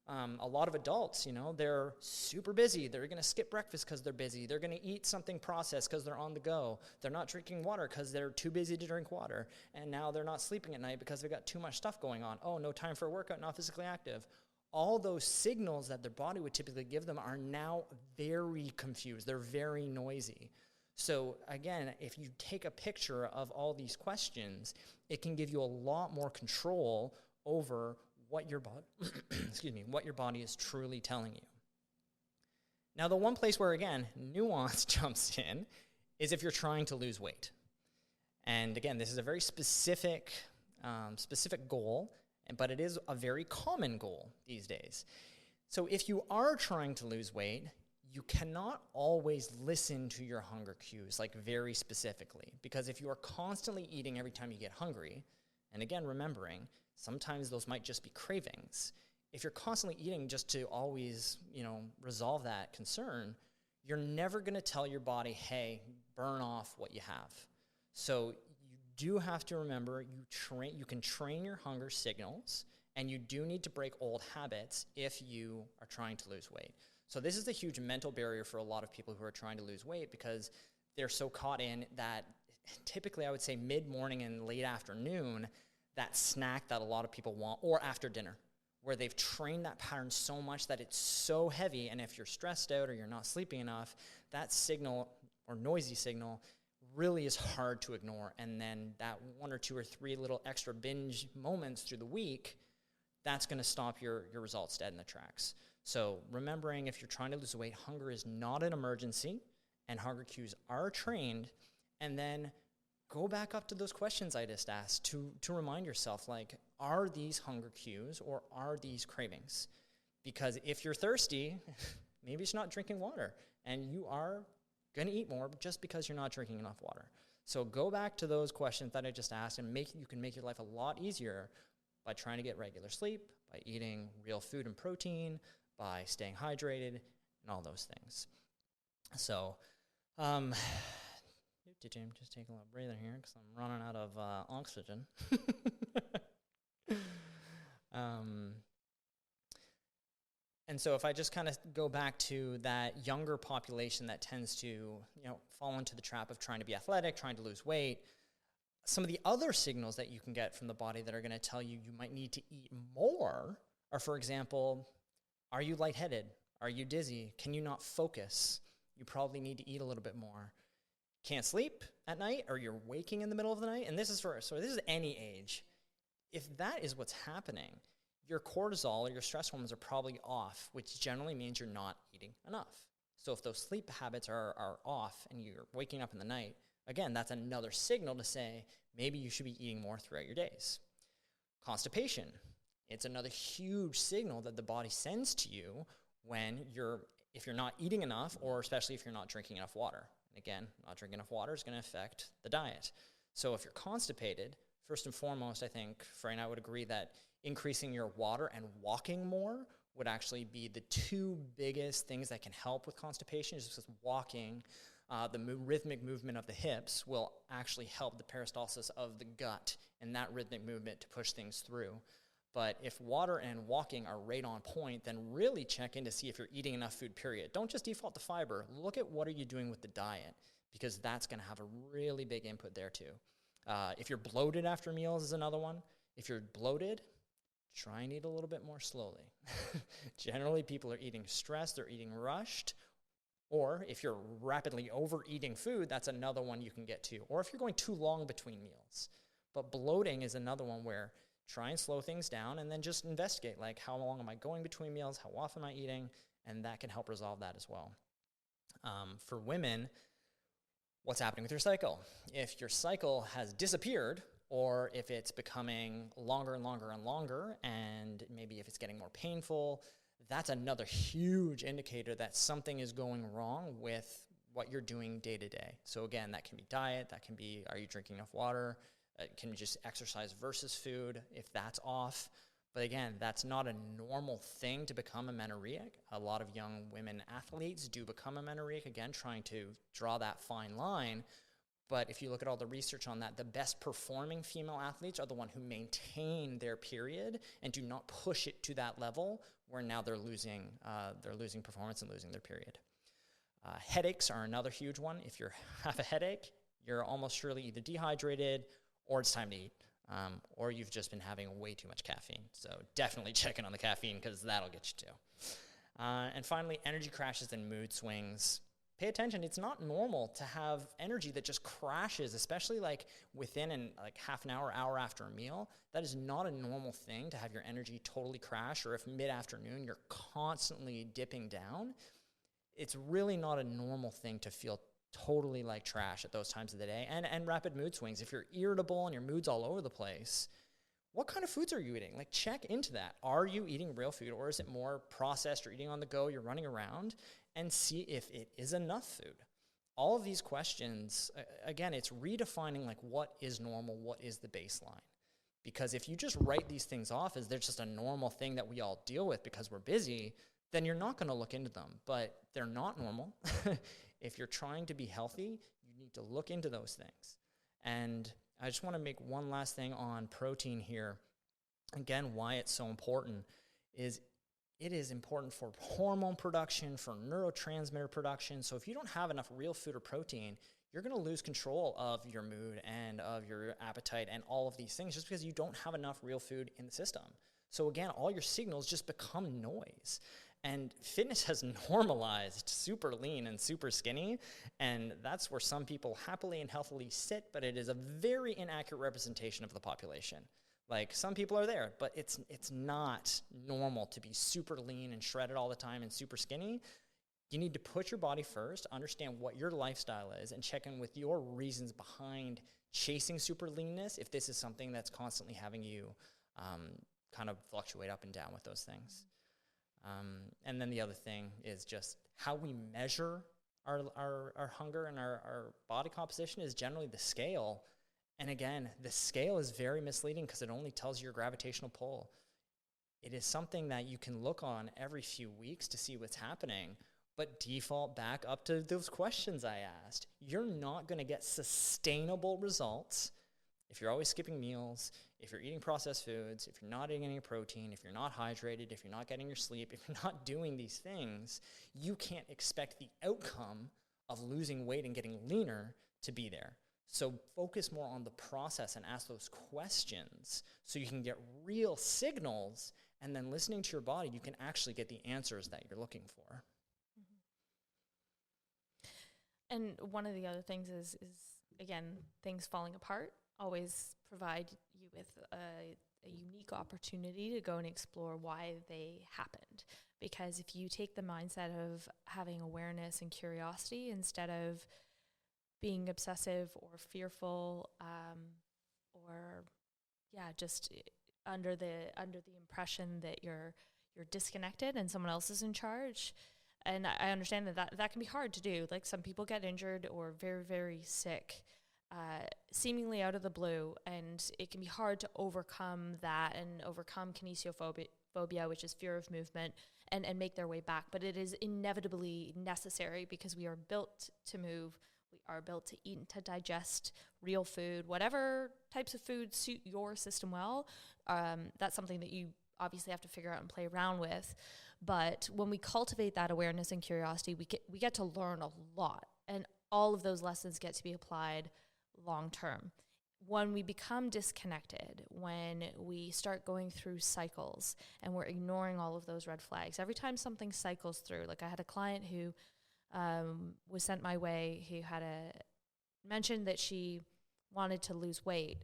[SPEAKER 1] A lot of adults, they're super busy. They're going to skip breakfast because they're busy. They're going to eat something processed because they're on the go. They're not drinking water because they're too busy to drink water. And now they're not sleeping at night because they've got too much stuff going on. Oh, no time for a workout, not physically active. All those signals that their body would typically give them are now very confused. They're very noisy. So again, if you take a picture of all these questions, it can give you a lot more control over what your body is truly telling you. Now, the one place where, again, nuance jumps in is if you're trying to lose weight. And again, this is a very specific goal, but it is a very common goal these days. So if you are trying to lose weight, you cannot always listen to your hunger cues, like very specifically, because if you are constantly eating every time you get hungry, and again, remembering, sometimes those might just be cravings. If you're constantly eating just to always, resolve that concern, you're never going to tell your body, hey, burn off what you have. So you do have to remember you can train your hunger signals, And you do need to break old habits if you are trying to lose weight. So this is a huge mental barrier for a lot of people who are trying to lose weight, because they're so caught in that typically I would say mid-morning and late afternoon, that snack that a lot of people want, or after dinner, where they've trained that pattern so much that it's so heavy. And if you're stressed out or you're not sleeping enough, that signal or noisy signal really is hard to ignore. And then that 1 or 2 or 3 little extra binge moments through the week, that's going to stop your results dead in the tracks. So remembering, if you're trying to lose weight, hunger is not an emergency, and hunger cues are trained. And then go back up to those questions I just asked to remind yourself, like, are these hunger cues or are these cravings? Because if you're thirsty, maybe it's not drinking water, and you are going to eat more just because you're not drinking enough water. So go back to those questions that I just asked, and you can make your life a lot easier by trying to get regular sleep, by eating real food and protein, by staying hydrated, and all those things. So, I'm just taking a little breather here because I'm running out of oxygen. And so if I just kind of go back to that younger population that tends to, fall into the trap of trying to be athletic, trying to lose weight, some of the other signals that you can get from the body that are going to tell you might need to eat more are, for example, are you lightheaded? Are you dizzy? Can you not focus? You probably need to eat a little bit more. Can't sleep at night, or you're waking in the middle of the night. And this is this is any age. If that is what's happening, your cortisol or your stress hormones are probably off, which generally means you're not eating enough. So if those sleep habits are off and you're waking up in the night, again, that's another signal to say maybe you should be eating more throughout your days. Constipation. It's another huge signal that the body sends to you if you're not eating enough, or especially if you're not drinking enough water. And again, not drinking enough water is going to affect the diet. So if you're constipated, first and foremost, I think Frey and I would agree that increasing your water and walking more would actually be the 2 biggest things that can help with constipation. Just because walking, the rhythmic movement of the hips will actually help the peristalsis of the gut and that rhythmic movement to push things through. But if water and walking are right on point, then really check in to see if you're eating enough food, period. Don't just default to fiber. Look at what are you doing with the diet, because that's going to have a really big input there too. If you're bloated after meals is another one. If you're bloated, try and eat a little bit more slowly. Generally, people are eating stressed, they're eating rushed. Or if you're rapidly overeating food, that's another one you can get to. Or if you're going too long between meals. But bloating is another one where try and slow things down and then just investigate, like, how long am I going between meals? How often am I eating? And that can help resolve that as well. For women, what's happening with your cycle? If your cycle has disappeared, or if it's becoming longer and longer and longer, and maybe if it's getting more painful, that's another huge indicator that something is going wrong with what you're doing day to day. So again, that can be diet, that can be, are you drinking enough water? Can you just exercise versus food if that's off? But again, that's not a normal thing to become amenorrheic. A lot of young women athletes do become amenorrheic, again, trying to draw that fine line. But if you look at all the research on that, the best performing female athletes are the ones who maintain their period and do not push it to that level where now they're losing performance and losing their period. Headaches are another huge one. If you have a headache, you're almost surely either dehydrated or it's time to eat, or you've just been having way too much caffeine. So definitely check in on the caffeine, because that'll get you too. And finally, energy crashes and mood swings. Pay attention. It's not normal to have energy that just crashes, especially like within half an hour after a meal. That is not a normal thing to have your energy totally crash, or if mid-afternoon you're constantly dipping down. It's really not a normal thing to feel totally like trash at those times of the day. And rapid mood swings. If you're irritable and your mood's all over the place, what kind of foods are you eating? Like, check into that. Are you eating real food, or is it more processed or eating on the go, you're running around? And see if it is enough food. All of these questions, again, it's redefining like what is normal, what is the baseline. Because if you just write these things off as they're just a normal thing that we all deal with because we're busy, then you're not going to look into them. But they're not normal. If you're trying to be healthy, you need to look into those things. And I just want to make one last thing on protein here. again, why it's so important is it is important for hormone production, for neurotransmitter production. So if you don't have enough real food or protein, you're going to lose control of your mood and of your appetite and all of these things just because you don't have enough real food in the system. So again, all your signals just become noise. And fitness has normalized super lean and super skinny, and that's where some people happily and healthily sit, but it is a very inaccurate representation of the population. Like, some people are there, but it's not normal to be super lean and shredded all the time and super skinny. You need to put your body first, understand what your lifestyle is, and check in with your reasons behind chasing super leanness if this is something that's constantly having you kind of fluctuate up and down with those things. And then the other thing is just how we measure our hunger and our body composition is generally the scale. And again, the scale is very misleading because it only tells you your gravitational pull. It is something that you can look on every few weeks to see what's happening, but default back up to those questions I asked. You're not going to get sustainable results if you're always skipping meals, if you're eating processed foods, if you're not eating any protein, if you're not hydrated, if you're not getting your sleep, if you're not doing these things. You can't expect the outcome of losing weight and getting leaner to be there. So focus more on the process and ask those questions so you can get real signals, and then listening to your body, you can actually get the answers that you're looking for.
[SPEAKER 2] And one of the other things is again, things falling apart always provide you with a unique opportunity to go and explore why they happened. Because if you take the mindset of having awareness and curiosity instead of being obsessive or fearful, or just under the impression that you're disconnected and someone else is in charge. And I understand that can be hard to do. Like, some people get injured or very, very sick, seemingly out of the blue, and it can be hard to overcome that and overcome kinesiophobia, which is fear of movement, and make their way back. But it is inevitably necessary because we are built to move. We are built to eat and to digest real food, whatever types of food suit your system well. That's something that you obviously have to figure out and play around with. But when we cultivate that awareness and curiosity, we get to learn a lot, and all of those lessons get to be applied long term. When we become disconnected, when we start going through cycles and we're ignoring all of those red flags, every time something cycles through, like I had a client who was sent my way, who had mentioned that she wanted to lose weight.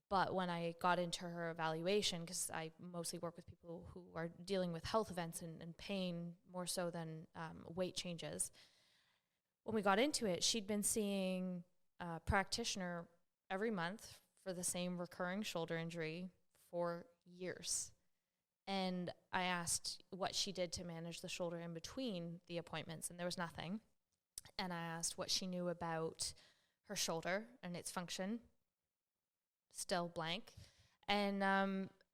[SPEAKER 2] But when I got into her evaluation, because I mostly work with people who are dealing with health events and pain more so than weight changes, when we got into it, she'd been seeing a practitioner every month for the same recurring shoulder injury for years. And I asked what she did to manage the shoulder in between the appointments, and there was nothing. And I asked what she knew about her shoulder and its function. Still blank. And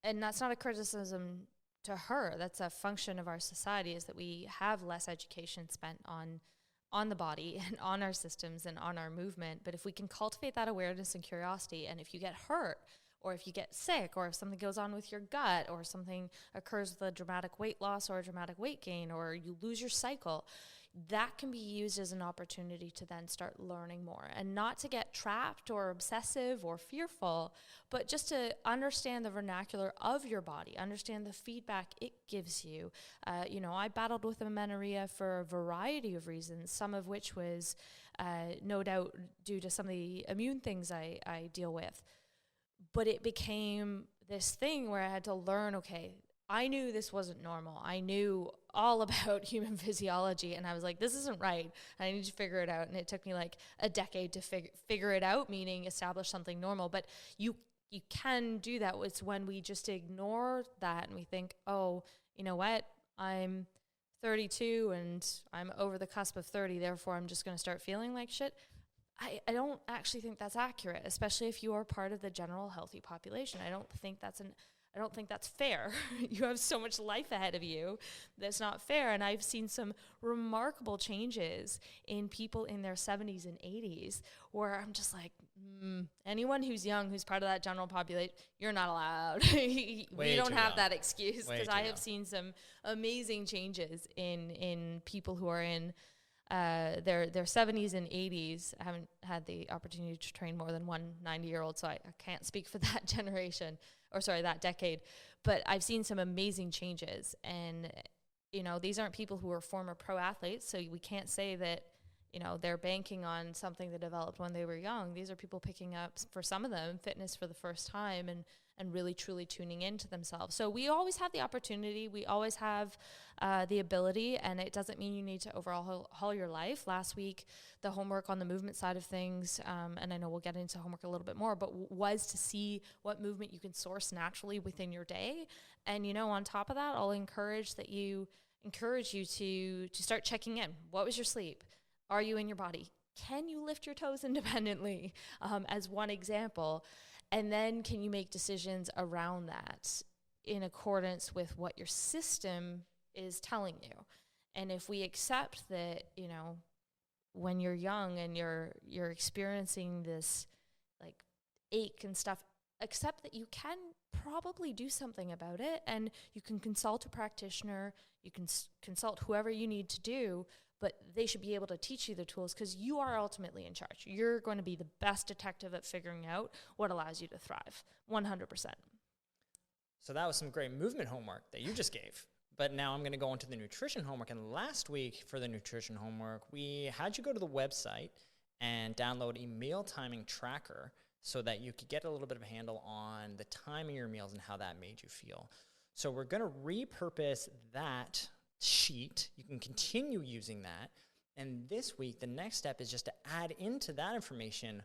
[SPEAKER 2] that's not a criticism to her. That's a function of our society, is that we have less education spent on the body and on our systems and on our movement. But if we can cultivate that awareness and curiosity, and if you get hurt, or if you get sick, or if something goes on with your gut, or something occurs with a dramatic weight loss or a dramatic weight gain, or you lose your cycle, that can be used as an opportunity to then start learning more, and not to get trapped or obsessive or fearful, but just to understand the vernacular of your body, understand the feedback it gives you. I battled with amenorrhea for a variety of reasons, some of which was no doubt due to some of the immune things I deal with. But it became this thing where I had to learn, okay, I knew this wasn't normal. I knew all about human physiology, and I was like, this isn't right. I need to figure it out. And it took me like a decade to figure it out, meaning establish something normal. But you can do that. It's when we just ignore that and we think, oh, you know what? I'm 32 and I'm over the cusp of 30, therefore I'm just going to start feeling like shit. I don't actually think that's accurate, especially if you are part of the general healthy population. I don't think that's fair. You have so much life ahead of you that's not fair. And I've seen some remarkable changes in people in their 70s and 80s where I'm just like, Anyone who's young, who's part of that general population, you're not allowed. We don't have that excuse, because I have seen some amazing changes in people who are in their 70s and 80s. I haven't had the opportunity to train more than one 90-year-old, so I can't speak for that generation, that decade. But I've seen some amazing changes. And, these aren't people who are former pro athletes, so we can't say that, they're banking on something that developed when they were young. These are people picking up, for some of them, fitness for the first time and really, truly tuning into themselves. So we always have the opportunity. We always have the ability, and it doesn't mean you need to overhaul your life. Last week, the homework on the movement side of things, and I know we'll get into homework a little bit more, but was to see what movement you can source naturally within your day. And, on top of that, I'll encourage you to start checking in. What was your sleep? Are you in your body? Can you lift your toes independently, as one example? And then can you make decisions around that in accordance with what your system is telling you? And if we accept that, when you're young and you're experiencing this like ache and stuff, accept that you can probably do something about it, and you can consult a practitioner, you can consult whoever you need to do, but they should be able to teach you the tools, because you are ultimately in charge. You're going to be the best detective at figuring out what allows you to thrive, 100%.
[SPEAKER 1] So that was some great movement homework that you just gave. But now I'm going to go into the nutrition homework. And last week for the nutrition homework, we had you go to the website and download a meal timing tracker so that you could get a little bit of a handle on the timing of your meals and how that made you feel. So we're going to repurpose that sheet. You can continue using that. And this week, the next step is just to add into that information,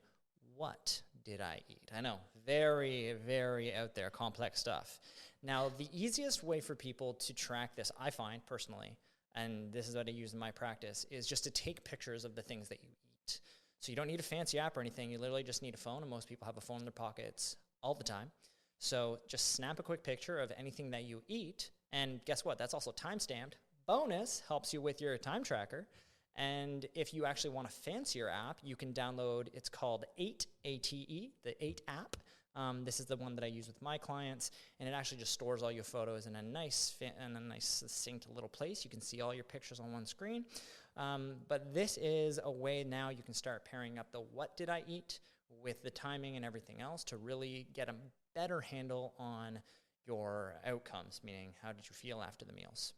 [SPEAKER 1] what did I eat? I know, very, very out there, complex stuff. Now, the easiest way for people to track this, I find personally, and this is what I use in my practice, is just to take pictures of the things that you eat. So you don't need a fancy app or anything. You literally just need a phone, and most people have a phone in their pockets all the time. So just snap a quick picture of anything that you eat, and guess what? That's also time-stamped. Bonus, helps you with your time tracker. And if you actually want a fancier app, you can download, it's called 8, A-T-E, the 8 app. This is the one that I use with my clients, and it actually just stores all your photos in a nice succinct little place. You can see all your pictures on one screen. But this is a way now you can start pairing up the what did I eat with the timing and everything else to really get a better handle on your outcomes, meaning how did you feel after the meals.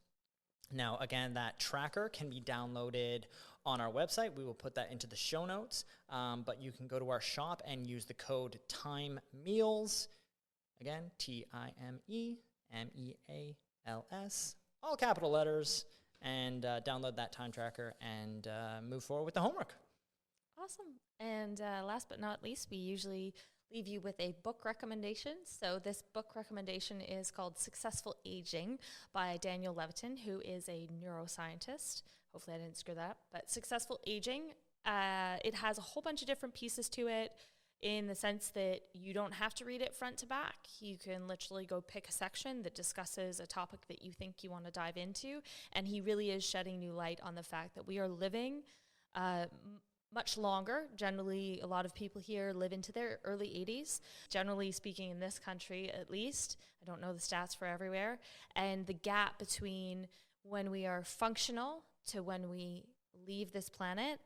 [SPEAKER 1] Now, again, that tracker can be downloaded on our website. We will put that into the show notes, but you can go to our shop and use the code TIMEMEALS, again, TIMEMEALS, all capital letters, and download that time tracker and move forward with the homework.
[SPEAKER 2] Awesome. And last but not least, we usually leave you with a book recommendation. So this book recommendation is called Successful Aging by Daniel Levitin, who is a neuroscientist. Hopefully I didn't screw that up. But Successful Aging, it has a whole bunch of different pieces to it in the sense that you don't have to read it front to back. You can literally go pick a section that discusses a topic that you think you want to dive into. And he really is shedding new light on the fact that we are living much longer. Generally, a lot of people here live into their early 80s. Generally speaking, in this country, at least. I don't know the stats for everywhere. And the gap between when we are functional to when we leave this planet,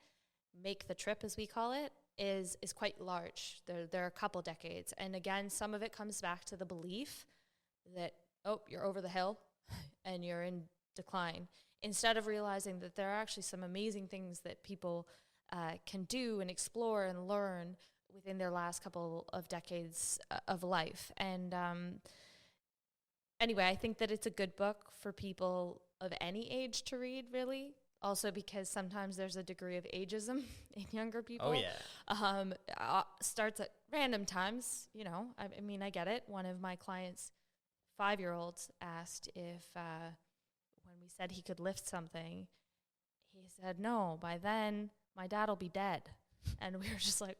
[SPEAKER 2] make the trip, as we call it, is quite large. There are a couple decades. And again, some of it comes back to the belief that, you're over the hill and you're in decline. Instead of realizing that there are actually some amazing things that people can do and explore and learn within their last couple of decades of life. And anyway, I think that it's a good book for people of any age to read, really. Also because sometimes there's a degree of ageism in younger people.
[SPEAKER 1] Oh, yeah.
[SPEAKER 2] Starts at random times, I mean, I get it. One of my clients' 5-year-olds asked if when we said he could lift something, he said, no, by then my dad will be dead. And we were just like,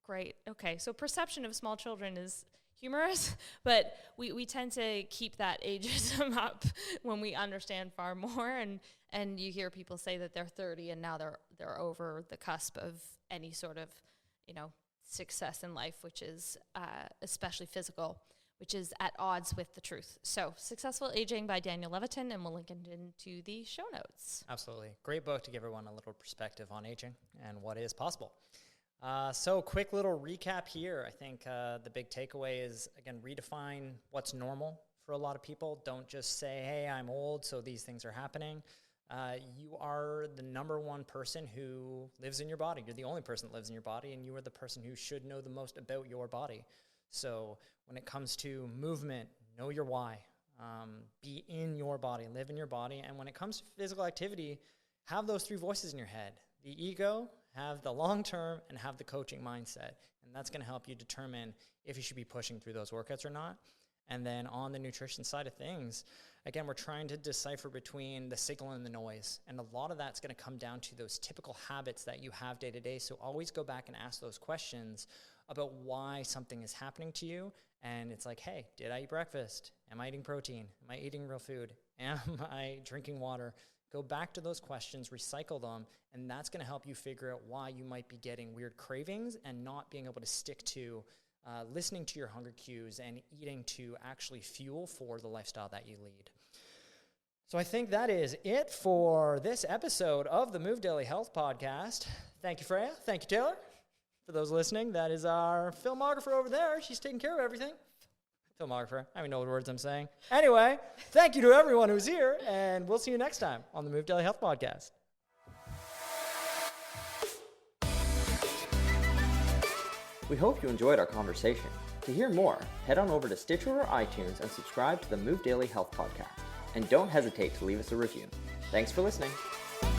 [SPEAKER 2] great. Okay. So perception of small children is humorous, but we tend to keep that ageism up when we understand far more. And you hear people say that they're 30 and now they're over the cusp of any sort of, success in life, which is especially physical, which is at odds with the truth. So, Successful Aging by Daniel Levitin, and we'll link it into the show notes.
[SPEAKER 1] Absolutely. Great book to give everyone a little perspective on aging and what is possible. So quick little recap here. I think the big takeaway is, again, redefine what's normal for a lot of people. Don't just say, hey, I'm old, so these things are happening. You are the number one person who lives in your body. You're the only person that lives in your body, and you are the person who should know the most about your body. So when it comes to movement, know your why. Be in your body, live in your body. And when it comes to physical activity, have those three voices in your head. The ego, have the long-term, and have the coaching mindset. And that's going to help you determine if you should be pushing through those workouts or not. And then on the nutrition side of things, again, we're trying to decipher between the signal and the noise. And a lot of that's going to come down to those typical habits that you have day to day. So always go back and ask those questions about why something is happening to you. And it's like, hey, did I eat breakfast? Am I eating protein? Am I eating real food? Am I drinking water? Go back to those questions, recycle them, and that's going to help you figure out why you might be getting weird cravings and not being able to stick to listening to your hunger cues and eating to actually fuel for the lifestyle that you lead. So I think that is it for this episode of the Move Daily Health Podcast. Thank you, Freyja. Thank you, Taylor. For those listening, that is our filmographer over there. She's taking care of everything. Filmographer. I don't even know what words I'm saying. Anyway, thank you to everyone who's here, and we'll see you next time on the Move Daily Health Podcast.
[SPEAKER 3] We hope you enjoyed our conversation. To hear more, head on over to Stitcher or iTunes and subscribe to the Move Daily Health Podcast. And don't hesitate to leave us a review. Thanks for listening.